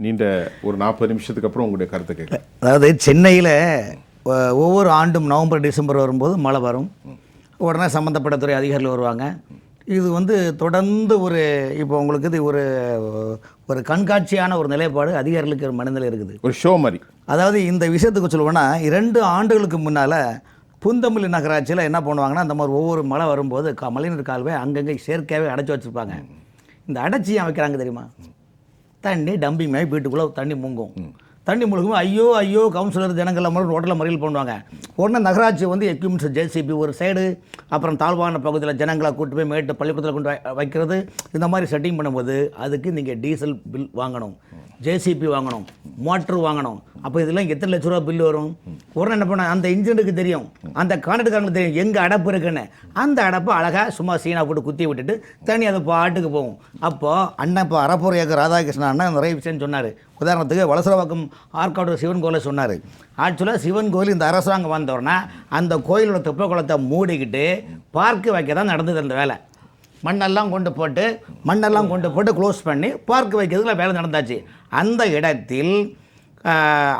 நீண்ட ஒரு 40 நிமிஷத்துக்கு அப்புறம் உங்களுடைய கருத்தை கேட்க. அதாவது சென்னையில் ஒவ்வொரு ஆண்டும் நவம்பர் டிசம்பர் வரும்போது மழை வரும். உடனே சம்மந்தப்பட்ட துறை அதிகாரிகள் வருவாங்க. இது வந்து தொடர்ந்து ஒரு இப்போ உங்களுக்கு இது ஒரு கண்காட்சியான ஒரு நிலைப்பாடு அதிகாரிகளுக்கு ஒரு மனநிலை இருக்குது, ஒரு ஷோ மாதிரி. அதாவது இந்த விஷயத்துக்கு சொல்லுவோன்னா 2 ஆண்டுகளுக்கு முன்னால் புந்தமல்லி நகராட்சியில் என்ன பண்ணுவாங்கன்னா, அந்த மாதிரி ஒவ்வொரு மழை வரும்போது மழைநீர் கால்வாய் அங்கங்கே செயற்கையாகவே அடைச்சி வச்சுருப்பாங்க. இந்த அடைச்சி ஏன் வைக்கிறாங்க தெரியுமா? தண்ணி டம்பிங் மாதிரி வீட்டுக்குள்ளே தண்ணி முங்கும். தண்ணி முழுகும். ஐயோ ஐயோ கவுன்சிலர் ஜனங்கள் மாதிரி ரோட்டில் மறியல் பண்ணுவாங்க. உடனே நகராட்சி வந்து எக்யூப்மெண்ட்ஸ் JCB ஒரு சைடு, அப்புறம் தாழ்வான பகுதியில் ஜனங்களை கூட்டு போய் மேட்டு பள்ளிக்கூடத்தில் கொண்டு வைக்கிறது, இந்த மாதிரி செட்டிங் பண்ணும்போது அதுக்கு நீங்கள் டீசல் பில் வாங்கணும், JCB வாங்கணும், மோட்ரு வாங்கணும். அப்போ இதெல்லாம் எத்தனை லட்ச ரூபா பில் வரும்? உடனே என்ன பண்ண, அந்த இன்ஜினுக்கு தெரியும், அந்த கான்ட்ராக்டருக்கு தெரியும் எங்கே அடப்பு இருக்குன்னு. அந்த அடப்பை அழகாக சும்மா சீனா போட்டு குத்தி விட்டுட்டு தண்ணி அது பாட்டுக்கு போகும். அப்போது அண்ணன் இப்போ அறப்பூர் ஏக்கர் ராதாகிருஷ்ணன் அண்ணன் நிறைய விஷயம் சொன்னார். உதாரணத்துக்கு வலசரவாக்கம் ஆற்காடு சிவன் கோயிலை சொன்னார். ஆக்சுவலாக சிவன் கோயில் இந்த அரசாங்கம் வந்தோடனே அந்த கோயிலோட தெப்ப குளத்தை மூடிக்கிட்டு பார்க்கு வைக்க தான் நடந்தது அந்த வேலை. மண்ணெல்லாம் கொண்டு போட்டு க்ளோஸ் பண்ணி பார்க் வைக்கிறதுல வேலை நடந்தாச்சு. அந்த இடத்தில்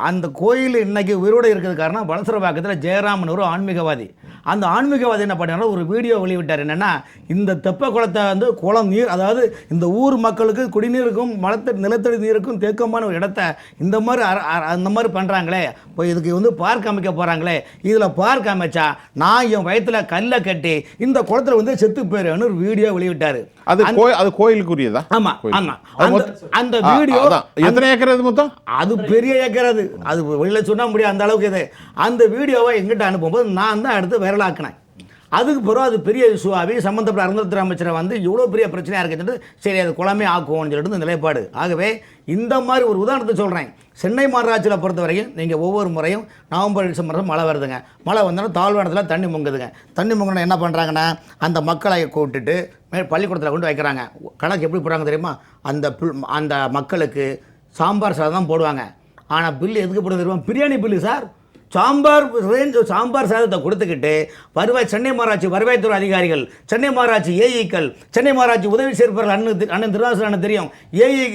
அந்த கோயில் இன்றைக்கி உயிரோடு இருக்கிறது காரணம் வலசரவாக்கத்தில் ஜெயராமன் ஒரு ஆன்மீகவாதி. அந்த ஆன்மீகவாதி என்ன பண்ணாலும் ஒரு வீடியோ வெளியிட்டார். என்னென்னா, இந்த தெப்ப குளத்தை வந்து குளம் நீர், அதாவது இந்த ஊர் மக்களுக்கு குடிநீருக்கும் நிலத்தடி நீருக்கும் தேக்கமான ஒரு இடத்த இந்த மாதிரி பண்ணுறாங்களே, இப்போ இதுக்கு வந்து பார்க் அமைக்க போகிறாங்களே, இதில் பார்க் அமைச்சா நான் என் வயத்தில் கல்லை கட்டி இந்த குளத்தில் வந்து செத்து போயிடுவேன்னு ஒரு வீடியோ வெளியிட்டார். அது கோயிலுக்குரியதா? ஆமாம் ஆமாம். அந்த வீடியோ எத்தனை ஏக்கர் அது மொத்தம்? அது பெரிய ஏக்கர். அது வெளியில் சொன்ன முடியாது அந்த அளவுக்கு. இது அந்த வீடியோவை எங்கிட்ட அனுப்பும்போது நான் தான் எடுத்து வைரலாக்கினேன். அதுக்கு பிறகு அது பெரிய இஷ்யூவாகி சம்மந்தப்பட்ட அறநிலையத்துறை அமைச்சரை வந்து இவ்வளோ பெரிய பிரச்சனையாக இருக்குன்னு சரி அது குளமே ஆக்குவோம்னு சொல்லிட்டு இந்த நிலைப்பாடு. ஆகவே இந்த மாதிரி ஒரு உதாரணத்தை சொல்கிறேன். சென்னை மாநகராட்சியில் பொறுத்த வரைக்கும் நீங்கள் ஒவ்வொரு முறையும் நவம்பர் டிசம்பர் மழை வருதுங்க. மழை வந்தோன்னா தாழ்வானத்தில் தண்ணி முங்குதுங்க. தண்ணி முங்கினா என்ன பண்ணுறாங்கன்னா, அந்த மக்களை கூப்பிட்டுட்டு பள்ளிக்கூடத்தில் கொண்டு வைக்கிறாங்க. கணக்கு எப்படி போடுறாங்க தெரியுமா? அந்த மக்களுக்கு சாம்பார் சாதம் தான் போடுவாங்க. ஆனால் பில்லு எதுக்கு போடுறது தெரியுமா? Biryani bill sir. சாம்பார் சாதத்தை கொடுத்துக்கிட்டு சென்னை மாநகராட்சி வருவாய்த்துறை அதிகாரிகள், சென்னை மாநகராட்சி ஏஇக்கள், சென்னை மாநகராட்சி உதவி சேர்ப்பவர்கள் அண்ணன் திருவாசன் தெரியும்,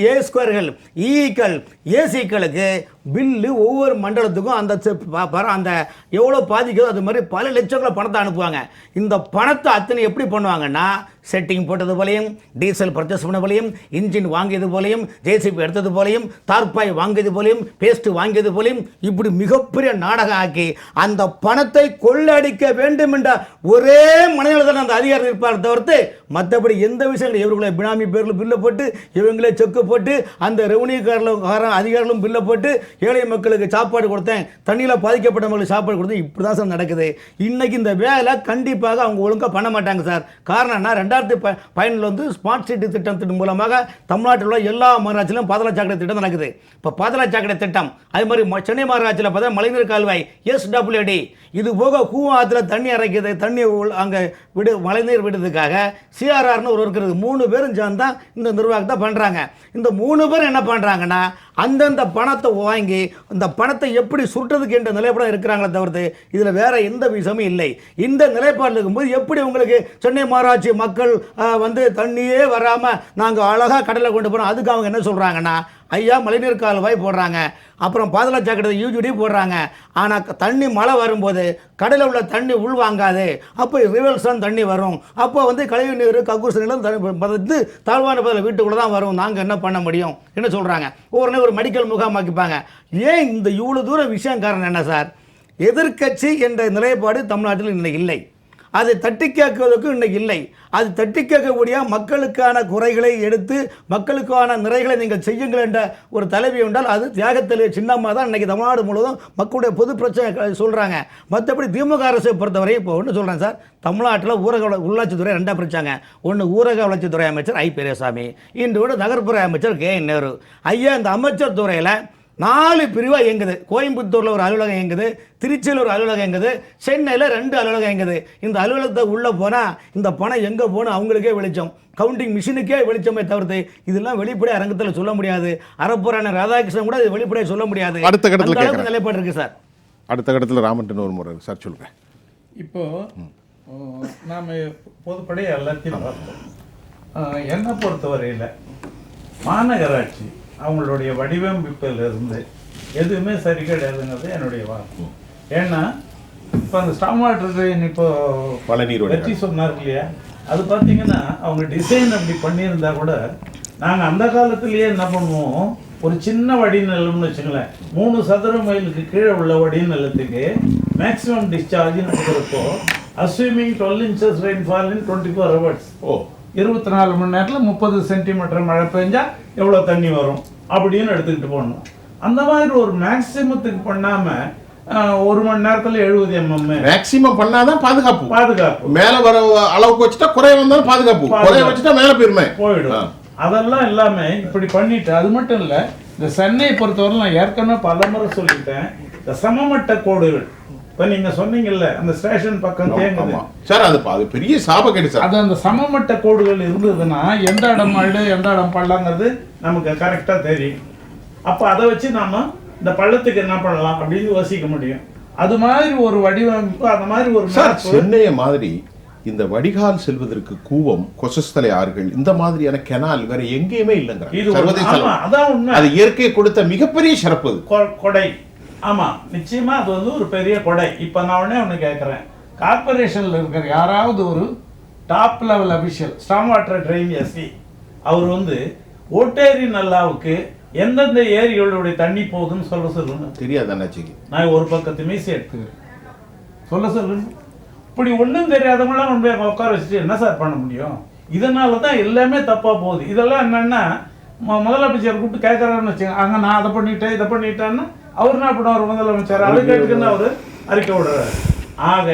ஏ ஸ்கொயர்கள், இஇக்கள், ஏசிக்களுக்கு பில்லு ஒவ்வொரு மண்டலத்துக்கும் அந்த எவ்வளோ பாதிக்குதோ அது மாதிரி பல லட்சங்களை பணத்தை அனுப்புவாங்க. இந்த பணத்தை அத்தனை எப்படி பண்ணுவாங்கன்னா, செட்டிங் போட்டது போலையும், டீசல் பர்ச்சேஸ் பண்ண போலையும், இன்ஜின் வாங்கியது போலையும், JCB எடுத்தது போலையும், தார்பாய் வாங்கியது போலையும், பேஸ்ட் வாங்கியது போலையும், இப்படி மிகப்பெரிய நாடகம் ஆக்கி அந்த பணத்தை கொள்ளடிக்க வேண்டும் என்ற ஒரே மனநிலையில் அந்த அதிகாரி இருப்பார் தவிர்த்து மற்றபடி எந்த விஷயங்களும் இவர்களை பினாமி பேரில் பில்லை போட்டு இவங்களே செக்கு போட்டு அந்த ரெவன்யூக்காரன் அதிகாரிகளும் பில்லை போட்டு ஏழை மக்களுக்கு சாப்பாடு கொடுத்தேன், தண்ணியில் பாதிக்கப்பட்ட மக்களுக்கு சாப்பாடு கொடுத்தேன். இப்படி தான் சார் நடக்குது. இன்றைக்கி இந்த வேலை கண்டிப்பாக அவங்க ஒழுங்காக பண்ண மாட்டாங்க சார். காரணம் என்ன, 2015 வந்து ஸ்மார்ட் சிட்டி திட்டத்தின் மூலமாக தமிழ்நாட்டில் உள்ள எல்லா மாநகராட்சியிலும் பாதாள சாக்கடை திட்டம் நடக்குது. இப்போ பாதாள சாக்கடை திட்டம், அதே மாதிரி சென்னை மாநகராட்சியில் பார்த்தா மழைநீர் கால்வாய் SWD, இது போக கூவாத்தில் தண்ணி இறைக்குது, தண்ணி அங்கே மழைநீர் விடுறதுக்காக CRRன்னு ஒரு இருக்கிறது. 3 பேரும் சேர்ந்து தான் இந்த நிர்வாகத்தை பண்ணுறாங்க. இந்த 3 பேர் என்ன பண்ணுறாங்கன்னா, அந்தந்த பணத்தை வாங்கி இந்த பணத்தை எப்படி சுருட்டதுக்கு என்ற நிலைப்பாடு இருக்கிறாங்களே தவிர்த்து இதில் வேற எந்த விஷயமும் இல்லை. இந்த நிலைப்பாடு இருக்கும்போது எப்படி உங்களுக்கு சென்னை மாநகராட்சி மக்கள் வந்து தண்ணியே வராமல் நாங்கள் அழகாக கடலில் கொண்டு போகிறோம், அதுக்கு அவங்க என்ன சொல்கிறாங்கன்னா, ஐயா மழைநீர் கால்வாய் போடுறாங்க, அப்புறம் பாதாள சாக்கடை UGD போடுறாங்க, ஆனால் தண்ணி மழை வரும்போது கடலில் உள்ள தண்ணி உள்வாங்காது, அப்போ ரிவர்ஸ் தான் தண்ணி வரும், அப்போ வந்து கழிவு நீர் கக்கூசு நீரும் வந்து தாழ்வான பகுதியில் வீட்டுக்குள்ளே தான் வரும், நாங்கள் என்ன பண்ண முடியும் என்ன சொல்கிறாங்க. ஒரு மெடிக்கல் முகாமாக்கிப்பாங்க. ஏன் இந்த இவ்வளோ தூரம் விஷயம்? காரணம் என்ன சார்? எதிர்க்கட்சி என்ற நிலைப்பாடு தமிழ்நாட்டில் இன்னைக்கு இல்லை. அதை தட்டி கேட்குவதற்கும் இன்னைக்கு இல்லை. அது தட்டி கேட்கக்கூடிய மக்களுக்கான குறைகளை எடுத்து மக்களுக்கான நிறைகளை நீங்கள் செய்யுங்கள் என்ற ஒரு தலைவி உண்டால் அது தியாகத்தில் சின்னம்மா தான் இன்னைக்கு தமிழ்நாடு முழுவதும் மக்களுடைய பொது பிரச்சனை சொல்கிறாங்க. மற்றபடி திமுக அரசை பொறுத்தவரை இப்போ ஒன்று சொல்கிறேன் சார், தமிழ்நாட்டில் ஊரக உள்ளாட்சித்துறை ரெண்டாக பிரித்தாங்க. ஒன்று ஊரக வளர்ச்சித்துறை அமைச்சர் ஐ பெரியசாமி, இன்று நகர்ப்புற அமைச்சர் கே என் நேரு. ஐயா இந்த அமைச்சர் துறையில் 4 பிரிவாக இயங்குது. கோயம்புத்தூரில் ஒரு அலுவலகம் இயங்குது, திருச்சியில் ஒரு அலுவலகம் இயங்குது, சென்னையில் 2 அலுவலகம் இயங்குது. இந்த அலுவலகத்தை உள்ளே போனால் இந்த பணம் எங்கே போகணும் அவங்களுக்கே வெளிச்சம், கவுண்டிங் மிஷினுக்கே வெளிச்சமே தவிர்த்து இதெல்லாம் வெளிப்படை அரங்கத்தில் சொல்ல முடியாது. அறப்புறான ராதாகிருஷ்ணன் கூட இது வெளிப்படையாக சொல்ல முடியாது. அடுத்த கட்டத்தில் நிலைப்பாடு இருக்கு சார். அடுத்த கட்டத்தில் ராமன் ஒரு முறை சார் சொல்லுங்கள். இப்போ நாம் பொதுப்படையாக எல்லாத்தையும் பார்த்தோம். என்னை பொறுத்தவரையில் மாநகராட்சி அவங்களுடைய வடிவமைப்பிலிருந்து எதுவுமே சரி கிடையாதுங்கிறது என்னுடைய வாதம். ஏன்னா இப்போ அந்த ஸ்டாம் வாட்டர் ட்ரெயின் இப்போ வச்சு சொன்னார் இல்லையா, அது பார்த்தீங்கன்னா அவங்க டிசைன் அப்படி பண்ணியிருந்தா கூட நாங்கள் அந்த காலத்திலேயே என்ன பண்ணுவோம், ஒரு சின்ன வடிநிலம்னு வச்சுங்களேன், 3 சதுர மைலுக்கு கீழே உள்ள வடிநிலத்துக்கு மேக்ஸிமம் டிஸ்சார்ஜ் நடக்கிறப்போ assuming 12 inches rainfall in 24 hours. 24 மணி நேரத்தில் 30 சென்டிமீட்டர் மழை பெஞ்சா எவ்வளோ தண்ணி வரும் அப்படின்னு எடுத்துக்கிட்டு போகணும். அந்த மாதிரி ஒரு மேக்சிமத்துக்கு பண்ணாமல் 1 மணி நேரத்தில் 70 mm மேக்ஸிமம் பண்ணாதான் பாதுகாப்பு. மேலே வர அளவுக்கு வச்சுட்டா குறைய வந்தாலும் பாதுகாப்பு, குறைய வச்சுட்டா மேலே போயிடும். அதெல்லாம் எல்லாமே இப்படி பண்ணிட்டு, அது மட்டும் இல்லை, இந்த சென்னையை பொறுத்தவரை நான் ஏற்கனவே பல முறை சொல்லிட்டேன், இந்த சமமட்ட கோடுகள் இப்போ நீங்கள் சொன்னீங்கல்ல அந்த ஸ்டேஷன் பக்கம் தேங்குது சார், அது பெரிய சாபக்கேடு சார். அது அந்த சமமட்ட கோடுகள் இருந்ததுன்னா எந்த இடம் மழை எந்த இடம் பள்ளங்கிறது நமக்கு கரெக்டாக தெரியும். அப்போ அதை வச்சு நாம இந்த பள்ளத்துக்கு என்ன பண்ணலாம் அப்படின்னு யோசிக்க முடியும். அது மாதிரி ஒரு வடிவமைப்பு, அந்த மாதிரி ஒரு சென்னையை மாதிரி இந்த வடிகால் செல்வதற்கு கூவம், கொசஸ்தலை ஆறுகள், இந்த மாதிரியான கெனால் வேற எங்கேயுமே இல்லைங்க. அது இயற்கை கொடுத்த மிகப்பெரிய சிறப்பு, கொடை. ஆமா, நிச்சயமா அது வந்து ஒரு பெரிய கொடை. இப்ப நான் ஒண்ணு கேட்கறேன், கார்பரேஷன்ல இருக்கிற யாராவது ஒரு top level official storm water drain SC அவர் வந்து ஓட்டேரி நல்லாவுக்கு எந்தெந்த ஏரிகளுடைய தண்ணி போகுதுன்னு சொல்லுங்க. தெரியாது அண்ணாச்சிக்கு. நான் ஒரு பக்கத்து மீசி எடுத்துக்கிறேன், சொல்லுங்க. இப்படி ஒன்றும் தெரியாதவங்களாம் கொண்டு போய் உட்கார வச்சுட்டு என்ன சார் பண்ண முடியும்? இதனால தான் எல்லாமே தப்பா போகுது. இதெல்லாம் என்னன்னா முதலமைச்சர் கூப்பிட்டு கேட்கறாருன்னு வச்சுங்க, அங்கே நான் அதை பண்ணிட்டேன் இதை பண்ணிட்டேன்னா அவர் என்ன பண்ணுவார், முதலமைச்சர் அது கேட்டுக்குன்னு அவர் அறிக்கை விடுறாரு. ஆக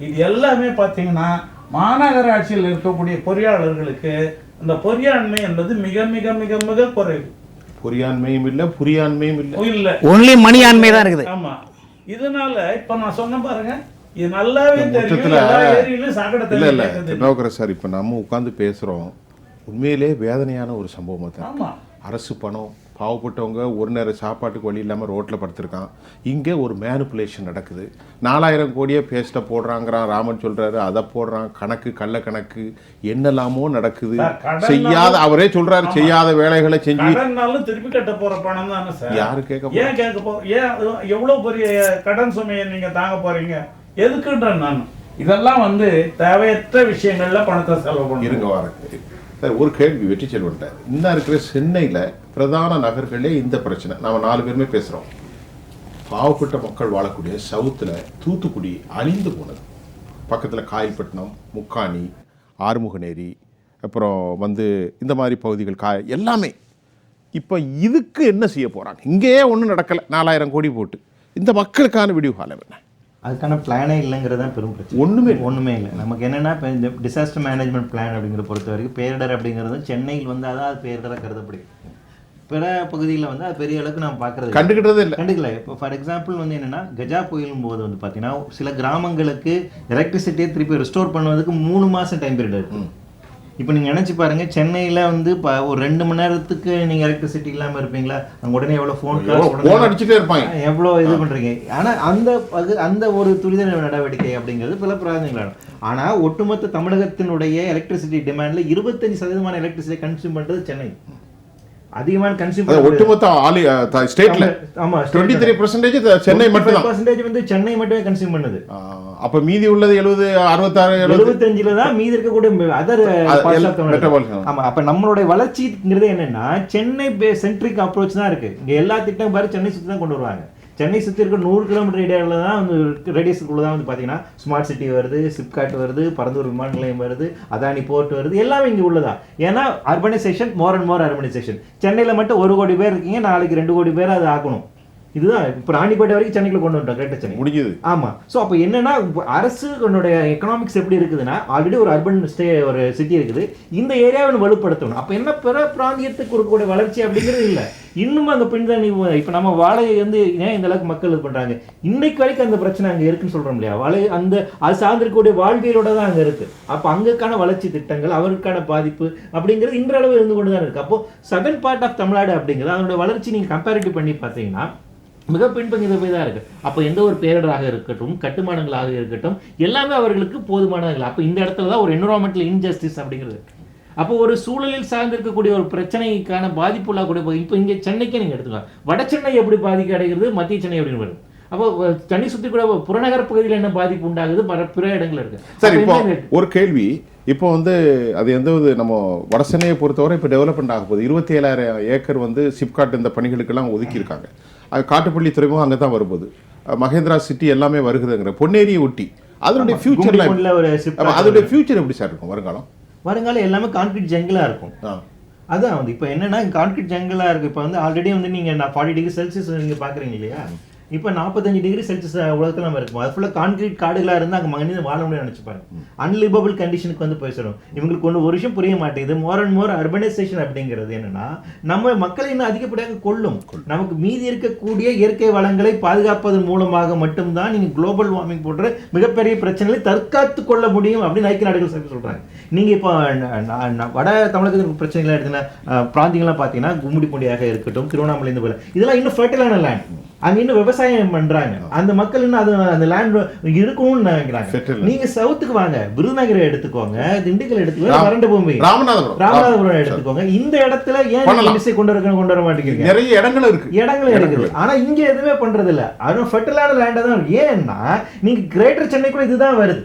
இது எல்லாமே பார்த்தீங்கன்னா மாநகராட்சியில் இருக்கக்கூடிய பொறியாளர்களுக்கு அந்த பொறியாண்மை என்பது மிக மிக மிக மிக குறைவு. பொறியாண்மையும் இல்லை, புரியாண்மையும் இல்லை, ஒன்லி மணியாண்மை தான் இருக்குது. ஆமா, இதனால இப்ப நான் சொன்ன பாருங்க, இது நல்லாவே தெரியும். எல்லா ஏரியிலும் சாக்கடை தண்ணி சார். இப்ப நம்ம உட்கார்ந்து பேசுறோம், உண்மையிலே வேதனையான ஒரு சம்பவம் தான். ஆமா, அரசு பணம், பாவப்பட்டவங்க ஒரு நேரம் சாப்பாட்டுக்கு வழி இல்லாமல் ரோட்டில் படுத்திருக்கான். இங்கே ஒரு மேனிப்புலேஷன் நடக்குது. 4000 கோடியே பேஸ்ட்டை போடுறாங்கிறான் ராமன் சொல்கிறாரு, அதை போடுறான், கணக்கு கள்ள கணக்கு என்னெல்லாமோ நடக்குது. செய்யாத, அவரே சொல்கிறாரு, செய்யாத வேலைகளை செஞ்சு திருப்பி கட்ட போகிற பணம் தானே சார். யாரு கேட்க ஏன் எவ்வளோ பெரிய கடன் சுமையை நீங்கள் தாங்க போகிறீங்க, எதுக்குன்றேன் நான். இதெல்லாம் வந்து தேவையற்ற விஷயங்கள்ல பணத்தை செலவு பண்ணி இருங்க வாரக்கு. சார், ஒரு கேள்வி வெற்றி செல்வன்ட்ட, இன்னும் இருக்கிற சென்னையில் பிரதான நகர்களே இந்த பிரச்சனை. நாம் 4 பேருமே பேசுகிறோம். பாவப்பட்ட மக்கள் வாழக்கூடிய சவுத்தில் தூத்துக்குடி அழிந்து போனது. பக்கத்தில் காயல்பட்டினம், முக்காணி, ஆறுமுகநேரி, அப்புறம் வந்து இந்த மாதிரி பகுதிகள் எல்லாமே. இப்போ இதுக்கு என்ன செய்ய போகிறாங்க? இங்கேயே ஒன்றும் நடக்கலை. 4000 கோடி போட்டு இந்த மக்களுக்கான விடிவு காலம் என்ன? அதுக்கான பிளானே இல்லைங்கிறது தான் பெரும் பிரச்சனை. ஒன்றுமே இல்லை. நமக்கு என்னென்னா இப்போ இந்த டிசாஸ்டர் மேனேஜ்மெண்ட் பிளான் அப்படிங்கிற பொறுத்த வரைக்கும் பேரிடர் அப்படிங்கிறது சென்னையில் வந்து அதான் அது பேரிடராக கருதப்படுது. பிற பகுதியில் வந்து அது பெரிய அளவுக்கு நான் பார்க்குறது கண்டுக்கல. இப்போ ஃபார் எக்ஸாம்பிள் வந்து என்னென்னா கஜா புயலும் போது வந்து பார்த்தீங்கன்னா சில கிராமங்களுக்கு எலக்ட்ரிசிட்டியை திருப்பி ரெஸ்டோர் பண்ணுவதற்கு 3 மாதம் டைம் பீரியட் இருக்குது. இப்போ நீங்கள் நினச்சி பாருங்கள், சென்னையில் வந்து ஒரு 2 மணி நேரத்துக்கு நீங்கள் எலக்ட்ரிசிட்டி இல்லாமல் இருப்பீங்களா? அங்கே உடனே எவ்வளோ ஃபோன் அடிச்சுட்டே இருப்பாங்க, எவ்வளோ இது பண்ணுறீங்க. ஆனால் அந்த ஒரு துரித நடவடிக்கை அப்படிங்கிறது பல பிராந்தியங்களான. ஆனால் ஒட்டுமொத்த தமிழகத்தினுடைய எலக்ட்ரிசிட்டி டிமாண்டில் 25% எலக்ட்ரிசிட்டி கன்சியூம் பண்ணுறது சென்னை. அதிகமான கன்சியூம் ஒட்டுமொத்த ஸ்டேட்ல. ஆமா, 23% சென்னை மட்டும் தான். % வந்து சென்னை மட்டுமே கன்சியூம் பண்ணுது. அப்ப மீதி உள்ளது 70, 66, 75ல தான் மீதி இருக்கக்கூடிய அதர். ஆமா, அப்ப நம்மளுடைய வளர்ச்சிங்கிறது என்னன்னா சென்னை சென்ட்ரிக் அப்ரோச் தான் இருக்கு. இங்க எல்லா திட்டம் பாரு சென்னை சுத்தி தான் கொண்டு வருவாங்க. சென்னை சுற்றி இருக்க 100 கிலோமீட்டர் ஏரியாவில் தான் வந்து ரேடியஸுக்குள்ள தான் வந்து பார்த்தீங்கன்னா ஸ்மார்ட் சிட்டி வருது, சிப்காட் வருது, பரந்தூர் விமான நிலையம் வருது, அதானி போர்ட் வருது, எல்லாமே இங்கே உள்ளதா. ஏன்னா urbanisation, more and more urbanisation. சென்னையில் மட்டும் 1 கோடி பேர் இருக்கீங்க, நாளைக்கு 2 கோடி பேர் அது ஆகணும். இதுதான் இப்போ ராணிப்பேட்டை வரைக்கும் சென்னைக்குள்ள கொண்டு வந்துட்டோம், கிரேட்டர் சென்னை முடிஞ்சது. ஆமாம். ஸோ அப்போ என்னன்னா அரசு எக்கனாமிக்ஸ் எப்படி இருக்குதுன்னா, ஆல்ரெடி ஒரு அர்பன் ஒரு சிட்டி இருக்குது, இந்த ஏரியாவை வலுப்படுத்தணும். அப்போ என்ன பிற பிராந்தியத்துக்கு இருக்கக்கூடிய வளர்ச்சி அப்படிங்கிறது இல்லை. இன்னும் அந்த பின்தங்கி இப்போ நம்ம வாடகை வந்து ஏன் இந்த அளவுக்கு மக்கள் இது பண்ணுறாங்க, இன்னைக்கு வரைக்கும் அந்த பிரச்சனை அங்கே இருக்குன்னு சொல்கிறோம் இல்லையா. அந்த அது சார்ந்திருக்கக்கூடிய வாழ்வியலோட தான் அங்கே இருக்குது. அப்போ அங்கேக்கான வளர்ச்சி திட்டங்கள், அவருக்கான பாதிப்பு அப்படிங்கிறது இன்றளவு இருந்து கொண்டு தான் இருக்குது. அப்போ சதர்ன் பார்ட் ஆஃப் தமிழ்நாடு அப்படிங்கிறது அதோட வளர்ச்சி நீங்கள் கம்பேரிட்டிவ் பண்ணி பார்த்தீங்கன்னா மிக பின்தங்கிய போய் தான் இருக்கு. அப்போ எந்த ஒரு பேரிடராக இருக்கட்டும், கட்டுமானங்களாக இருக்கட்டும், எல்லாமே அவர்களுக்கு போதுமானது. அப்போ இந்த இடத்துல தான் ஒரு என்விரான்மெண்டல் இன்ஜஸ்டிஸ் அப்படிங்கிறது. அப்போ ஒரு சூழலில் சார்ந்திருக்கக்கூடிய ஒரு பிரச்சனைக்கான பாதிப்பு உள்ளக்கூடிய இப்போ இங்கே சென்னைக்கே நீங்கள் எடுத்துக்கலாம். வட சென்னை எப்படி பாதிக்க அடைகிறது, மத்திய சென்னை அப்படின்னு வருது. அப்போ சென்னை சுற்றி கூட புறநகர் பகுதியில் என்ன பாதிப்பு உண்டாகுது, பிற இடங்கள் இருக்கு. சரி, இப்போ ஒரு கேள்வி. இப்போ வந்து அது எந்த நம்ம வட சென்னையை பொறுத்தவரை இப்போ டெவலப்மெண்ட் ஆக போகுது. 27,000 ஏக்கர் வந்து சிப்காட் இந்த பணிகளுக்கெல்லாம் ஒதுக்கியிருக்காங்க. அது காட்டுப்பள்ளி துறைமுகம் அங்கே தான் வரும்போது, மகேந்திரா சிட்டி எல்லாமே வருகுதுங்கிற பொன்னேரியை ஒட்டி அதனுடைய ஃபியூச்சர்ல அதனுடைய ஃபியூச்சர் எப்படி சார் இருக்கும் வருங்காலம் எல்லாமே கான்கிரீட் ஜங்கிளாக இருக்கும். அதான் வந்து இப்போ என்னன்னா கான்கிரீட் ஜங்கிளாக இருக்குது. இப்போ வந்து ஆல்ரெடி வந்து நீங்கள் 40 டிகிரி செல்சியஸ் நீங்கள் பார்க்குறீங்க இல்லையா, இப்போ 45 டிகிரி செல்சியஸ் உலகத்தில் நம்ம இருக்கும். அது ஃபுல்லாக கான்கிரீட் காடுகளாக இருந்தால் அங்கே மனிதன் வாழ முடியும் நினச்சிப்பாங்க. அன்லிவபிள் கண்டிஷனுக்கு வந்து போய் சொல்லும். இவங்களுக்கு ஒரு விஷயம் புரிய மாட்டேங்குது. மோர் அண்ட் மோர் அர்பனைசேஷன் அப்படிங்கிறது என்னன்னா, நம்ம மக்களை இன்னும் அதிகப்படியாக கொள்ளும். நமக்கு மீதி இருக்கக்கூடிய இயற்கை வளங்களை பாதுகாப்பதன் மூலமாக மட்டும்தான் நீங்கள் குளோபல் வார்மிங் போன்ற மிகப்பெரிய பிரச்சனைகளை தற்காத்து கொள்ள முடியும் அப்படின்னு ஐக்கிய நாடுகள் சபை சொல்கிறாங்க. நீங்கள் இப்போ வட தமிழகத்தில் பிரச்சனைகளாக எடுத்தீங்கன்னா பிராந்தியங்கள்லாம் பார்த்தீங்கன்னா கும்மிடிப்பூண்டியாக இருக்கட்டும், திருவண்ணாமலை, இந்த போல இதெல்லாம் இன்னும் ஃபர்டைலான லேண்ட். அங்க இன்னும் விவசாயம் பண்றாங்க. அந்த மக்கள் இன்னும் அந்த லேண்ட் இருக்கணும்னு நினைக்கிறாங்க. நீங்க சவுத்துக்கு வாங்க, விருதுநகரை எடுத்துக்கோங்க, திண்டுக்கல் எடுத்துக்கோங்க, வறண்ட பூமி ராமநாதபுரம் எடுத்துக்கோங்க. இந்த இடத்துல ஏன் கொண்டு வர மாட்டேங்கிறீங்க? நிறைய இடங்கள் இருக்குது. ஆனா இங்க எதுவுமே பண்றது இல்ல. அதுவும் ஃபர்டைலான லேண்டா தான். ஏன்னா நீங்க கிரேட்டர் சென்னைக்குள்ள இதுதான் வருது.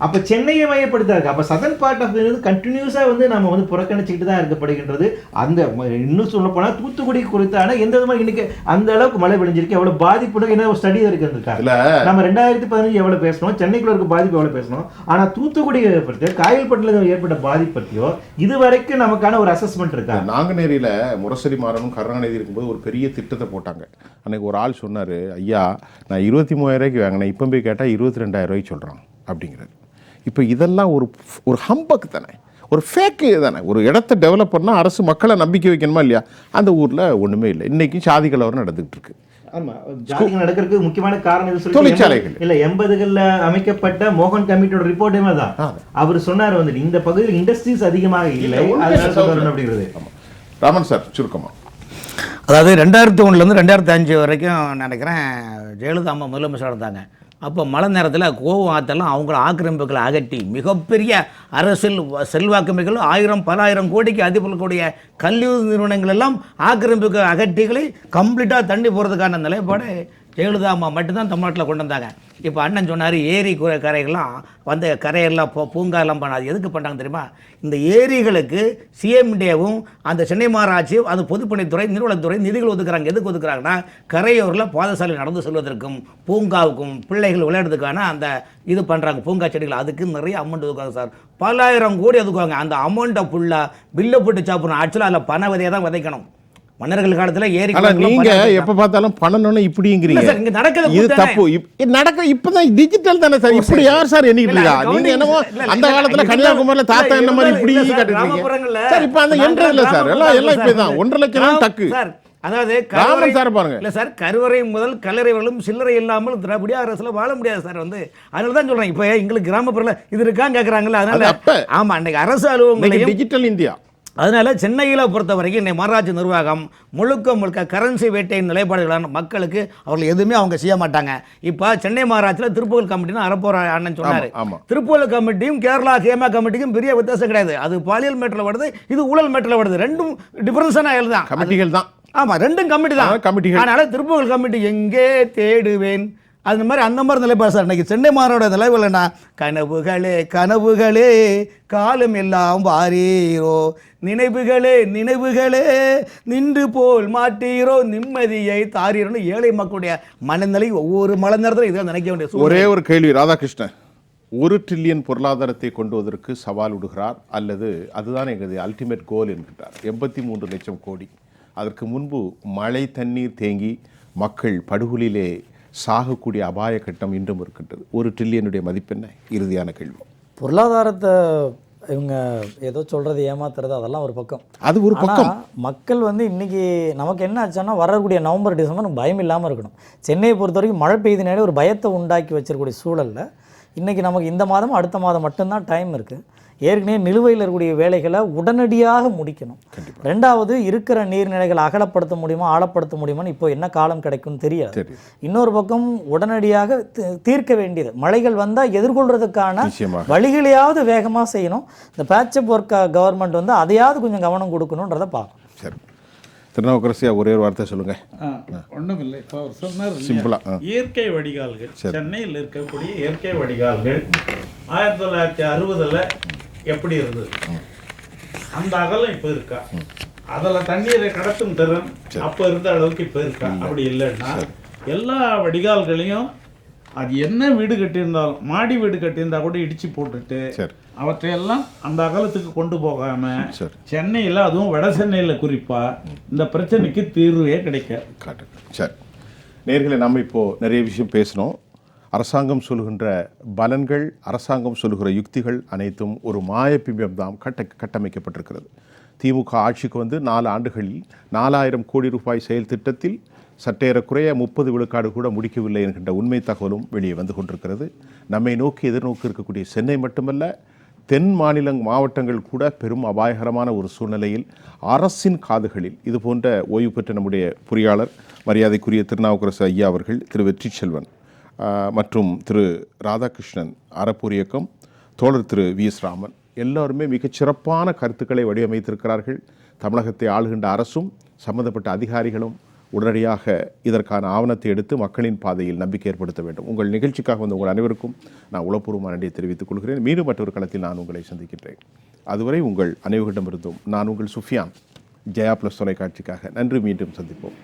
அப்ப சென்னையை மையப்படுத்தாது. அப்ப சதர்ன் பார்ட் ஆஃப் கண்டினியூஸா வந்து நம்ம வந்து புறக்கணிச்சுக்கிட்டு தான் இருக்கப்படுகின்றது. அந்த இன்னும் சொல்ல போனா தூத்துக்குடி குறித்தான எந்த விதமா இன்னைக்கு அந்த அளவுக்கு மழை விளைஞ்சிருக்கு, எவ்வளவு பாதிப்பு என்ன ஒரு ஸ்டடி இருக்காங்க. நம்ம 2015 எவ்வளவு பேசணும், சென்னைக்குள்ள இருக்க பாதிப்பு எவ்வளவு பேசணும். ஆனா தூத்துக்குடி பற்றி, காயல்பட்டில ஏற்பட்ட பாதிப்பு பற்றியோ இது வரைக்கும் நமக்கான ஒரு அசஸ்மெண்ட் இருக்கா? நாங்குநேரியில முரசொலி மாறனும் கருணாநிதி இருக்கும்போது ஒரு பெரிய திட்டத்தை போட்டாங்க. அன்னைக்கு ஒரு ஆள் சொன்னாரு, ஐயா நான் 23,000 ரூபாய்க்கு வாங்கினேன், இப்போ போய் கேட்டால் 22,000 ரூபாய்க்கு சொல்றான் அப்படிங்கிறது. இப்போ இதெல்லாம் ஒரு ஹம்பக்கு தானே, ஒரு ஃபேக்கு தானே. ஒரு இடத்த டெவலப் பண்ணால் அரசு மக்களை நம்பிக்கை வைக்கணுமா இல்லையா? அந்த ஊரில் ஒன்றுமே இல்லை. இன்றைக்கும் சாதி கலவரம் நடந்துகிட்டு இருக்கு. ஆமா, ஜாதி நடக்கிறதுக்கு முக்கியமான காரணம் தொழிற்சாலைகள் இல்ல. 80களில் அமைக்கப்பட்ட மோகன் கமிட்டியோட ரிப்போர்ட்டுமே தான். அவர் சொன்னார் வந்து இந்த பகுதியில் இண்டஸ்ட்ரீஸ் அதிகமாக இல்லை அப்படிங்கிறது. ராமன் சார் சுருக்கமா. அதாவது 2001 2005 வரைக்கும் நினைக்கிறேன் ஜெயலலிதா அம்மா முதலமைச்சராக இருந்தாங்க. அப்போ மழை நேரத்தில் கோவம் ஆற்றெல்லாம் அவங்கள ஆக்கிரமிப்புகளை அகற்றி மிகப்பெரிய அரசியல் செல்வாக்கு மிக 1000 பல ஆயிரம் கோடிக்கு அதிபர்களுடைய கல்வி நிறுவனங்கள் எல்லாம் ஆக்கிரமிப்புக்கு அகற்றிகளை கம்ப்ளீட்டாக தண்ணி போகிறதுக்கான நிலைப்பாடு ஜெயலலிதா அம்மா மட்டும்தான் தமிழ்நாட்டில் கொண்டு வந்தாங்க. இப்போ அண்ணன் சொன்னார் ஏரி கரைகள்லாம் வந்து கரையெல்லாம் பூங்காலாம் பண்ணாது. எதுக்கு பண்ணாங்க தெரியுமா? இந்த ஏரிகளுக்கு சிஎம்டிஏவும் அந்த சென்னை மாநகராட்சியும் அது பொதுப்பணித்துறை நீர்வளத்துறை நிதிகள் ஒதுக்குறாங்க. எதுக்கு ஒதுக்குறாங்கன்னா கரையோரில் பாதசாலை நடந்து செல்வதற்கும் பூங்காவுக்கும் பிள்ளைகள் விளையாடுறதுக்கான அந்த இது பண்ணுறாங்க, பூங்கா செடிகள். அதுக்கு நிறைய அமௌண்ட் ஒதுக்குவாங்க சார், பல ஆயிரம் கோடி ஒதுக்குவாங்க. அந்த அமௌண்ட்டை ஃபுல்லாக பில்லை போட்டு சாப்பிடணும். ஆக்சுவலாக அதில் பண விதையை தான் விதைக்கணும். மன்னர்கள் காலத்துல ஏரி நீங்க எப்ப பார்த்தாலும் பண்ணணும்னு இப்படிங்கிறீங்க. இது தப்பு. இப்பதான் டிஜிட்டல் தானே சார். இப்படி யார் சார் எண்ணிக்கிட்டு? நீங்க என்னமோ அந்த காலத்துல கன்னியாகுமரியில தாத்தா என்ன மாதிரி இப்படி காட்டுறீங்க சார். இப்ப அந்த என்ட்ரல சார் எல்லாம் இப்படிதான் 1.5 லட்சம் டக்கு. அதாவது பாருங்க இல்ல சார், கருவறை முதல் கல்லறை வரலும் சில்லறை இல்லாமல் திராவிட அரசுல வாழ முடியாது சார். வந்து அதனாலதான் சொல்றேன், இப்ப எங்களுக்கு கிராமப்புறல இது இருக்கான்னு கேக்குறாங்கல்ல. அதனால ஆமா, அன்னைக்கு அரசு அலுவலகங்களையும் டிஜிட்டல் இந்தியா. அதனால சென்னையில் பொறுத்த வரைக்கும் இன்னைக்கு மாநகராட்சி நிர்வாகம் முழுக்க கரன்சி வேட்டையின் நிலைப்பாடுகளான மக்களுக்கு அவர்கள் எதுவுமே அவங்க செய்ய மாட்டாங்க. இப்போ சென்னை மாநகராட்சியில் திருப்புகழ் கமிட்டின்னு அறப்போற அண்ணன் சொன்னார். திருப்புகழ் கமிட்டியும் கேரளா ஹேமா கமிட்டிக்கும் பெரிய வித்தியாசம் கிடையாது. அது பாலியல் மேட்டரில் வருது, இது ஊழல் மேட்டரில் வருது. ரெண்டும் டிஃபரன்ஸான தான், கமிட்டிகள் தான். ஆமா, ரெண்டும் கமிட்டி தான். அதனால திருப்புகழ் கமிட்டி எங்கே தேடுவேன் அந்த மாதிரி நிலைப்பாடு சார். இன்னைக்கு சென்னை மாநகரோட நிலைவில் என்ன, கனவுகளே கனவுகளே காலம் எல்லாம் வாரீரோ, நினைவுகளே நினைவுகளே நின்று போல் மாட்டீரோ, நிம்மதியை தாரீரோன்னு ஏழை மக்களுடைய மனநிலை ஒவ்வொரு மலை நேரத்தில் இதான் நினைக்க வேண்டிய சூழ்நிலை. ஒரே ஒரு கேள்வி ராதாகிருஷ்ணன், 1 ட்ரில்லியன் பொருளாதாரத்தை கொண்டு வருவதற்கு சவால் விடுகிறார், அல்லது அதுதான் எங்களது அல்டிமேட் கோல் என்கிறார். 83 லட்சம் கோடி. அதற்கு முன்பு மழை தண்ணீர் தேங்கி மக்கள் படுகொலிலே சாகக்கூடிய அபாய கட்டம் இன்றும் இருக்கின்றது. 1 ட்ரில்லியனுடைய மதிப்பென்ன? இறுதியான கேள்வி. பொருளாதாரத்தை இவங்க ஏதோ சொல்கிறது ஏமாத்துறது அதெல்லாம் ஒரு பக்கம். அது ஒரு பக்கம். மக்கள் வந்து இன்றைக்கி நமக்கு என்ன ஆச்சுன்னா வரக்கூடிய நவம்பர் டிசம்பர் பயம் இல்லாமல் இருக்கணும். சென்னையை பொறுத்த வரைக்கும் மழை பெய்யுதுனாலே ஒரு பயத்தை உண்டாக்கி வச்சிருக்கக்கூடிய சூழலில் இன்றைக்கி நமக்கு இந்த மாதம் அடுத்த மாதம் மட்டும்தான் டைம் இருக்குது. ஏற்கனவே நிலுவையில் இருக்கக்கூடிய வேலைகளை உடனடியாக முடிக்கணும். ரெண்டாவது, இருக்கிற நீர்நிலைகளை அகலப்படுத்த முடியுமா ஆழப்படுத்த முடியுமான்னு இப்போ என்ன காலம் கிடைக்கும்னு தெரியாது. இன்னொரு பக்கம் உடனடியாக தீர்க்க வேண்டியது, மழைகள் வந்தால் எதிர்கொள்றதுக்கான வழிகளையாவது வேகமாக செய்யணும். இந்த பேட்சப் ஒர்க் கவர்மெண்ட் வந்து அதையாவது கொஞ்சம் கவனம் கொடுக்கணுன்றதை பார்க்கணும். சரி, திருநாவுக்கரசியா ஒரே ஒரு வார்த்தை சொல்லுங்க. ஒன்றும் இல்லை, இப்போ அவர் சொன்னார் சிம்பிளா. இயற்கை வடிகால்கள், சென்னையில் இருக்கக்கூடிய இயற்கை வடிகால்கள் 1960 எப்படி இருந்தது, அந்த அகலம் இப்போ இருக்கா? அதில் தண்ணீரை கடத்தும் திறன் அப்போ இருந்த அளவுக்கு இப்போ இருக்கா? அப்படி இல்லைன்னா எல்லா வடிகால்களையும் அது என்ன வீடு கட்டியிருந்தாலும், மாடி வீடு கட்டியிருந்தா கூட இடிச்சு போட்டுட்டு அவற்றையெல்லாம் அந்த அகலத்துக்கு கொண்டு போகாம சென்னையில், அதுவும் வட சென்னையில் குறிப்பாக இந்த பிரச்சனைக்கு தீர்வே கிடைக்காது. சரி நேர்களை, நம்ம இப்போ நிறைய விஷயம் பேசணும். அரசாங்கம் சொல்கின்ற பலன்கள், அரசாங்கம் சொல்கிற யுக்திகள் அனைத்தும் ஒரு மாயப்பிம்பம் தான் கட்டமைக்கப்பட்டிருக்கிறது. திமுக ஆட்சிக்கு வந்து 4 ஆண்டுகளில் 4000 கோடி ரூபாய் செயல் திட்டத்தில் சற்றேறக்குறைய 30 விழுக்காடு கூட முடிக்கவில்லை என்கின்ற உண்மை தகவலும் வெளியே வந்து கொண்டிருக்கிறது. நம்மை நோக்கி எதிர்நோக்கி இருக்கக்கூடிய சென்னை மட்டுமல்ல, தென் மாவட்டங்கள் கூட பெரும் அபாயகரமான ஒரு சூழ்நிலையில் அரசின் காதுகளில் இது போன்ற ஓய்வு பெற்ற நம்முடைய பொறியாளர் மரியாதைக்குரிய திருநாவுக்கரசு ஐயா அவர்கள், திரு வெற்றி செல்வன் மற்றும் திரு ராதாகிருஷ்ணன் அறப்போர் இயக்கம், தோழர் திரு வி.எஸ். ராமன் எல்லோருமே மிகச்சிறப்பான கருத்துக்களை வடிவமைத்திருக்கிறார்கள். தமிழகத்தை ஆளுகின்ற அரசும் சம்பந்தப்பட்ட அதிகாரிகளும் உடனடியாக இதற்கான ஆவணத்தை எடுத்து மக்களின் பாதையில் நம்பிக்கை ஏற்படுத்த வேண்டும். உங்கள் நிகழ்ச்சிக்காக வந்து உங்கள் அனைவருக்கும் நான் உளப்பூர்வமான நன்றியை தெரிவித்துக் கொள்கிறேன். மீண்டும் மற்றொரு களத்தில் நான் உங்களை சந்திக்கின்றேன். அதுவரை உங்கள் அனைவரிடமிருந்தும் நான் உங்கள் சுஃபியான், ஜெயா ப்ளஸ் தொலைக்காட்சிக்காக நன்றி. மீண்டும் சந்திப்போம்.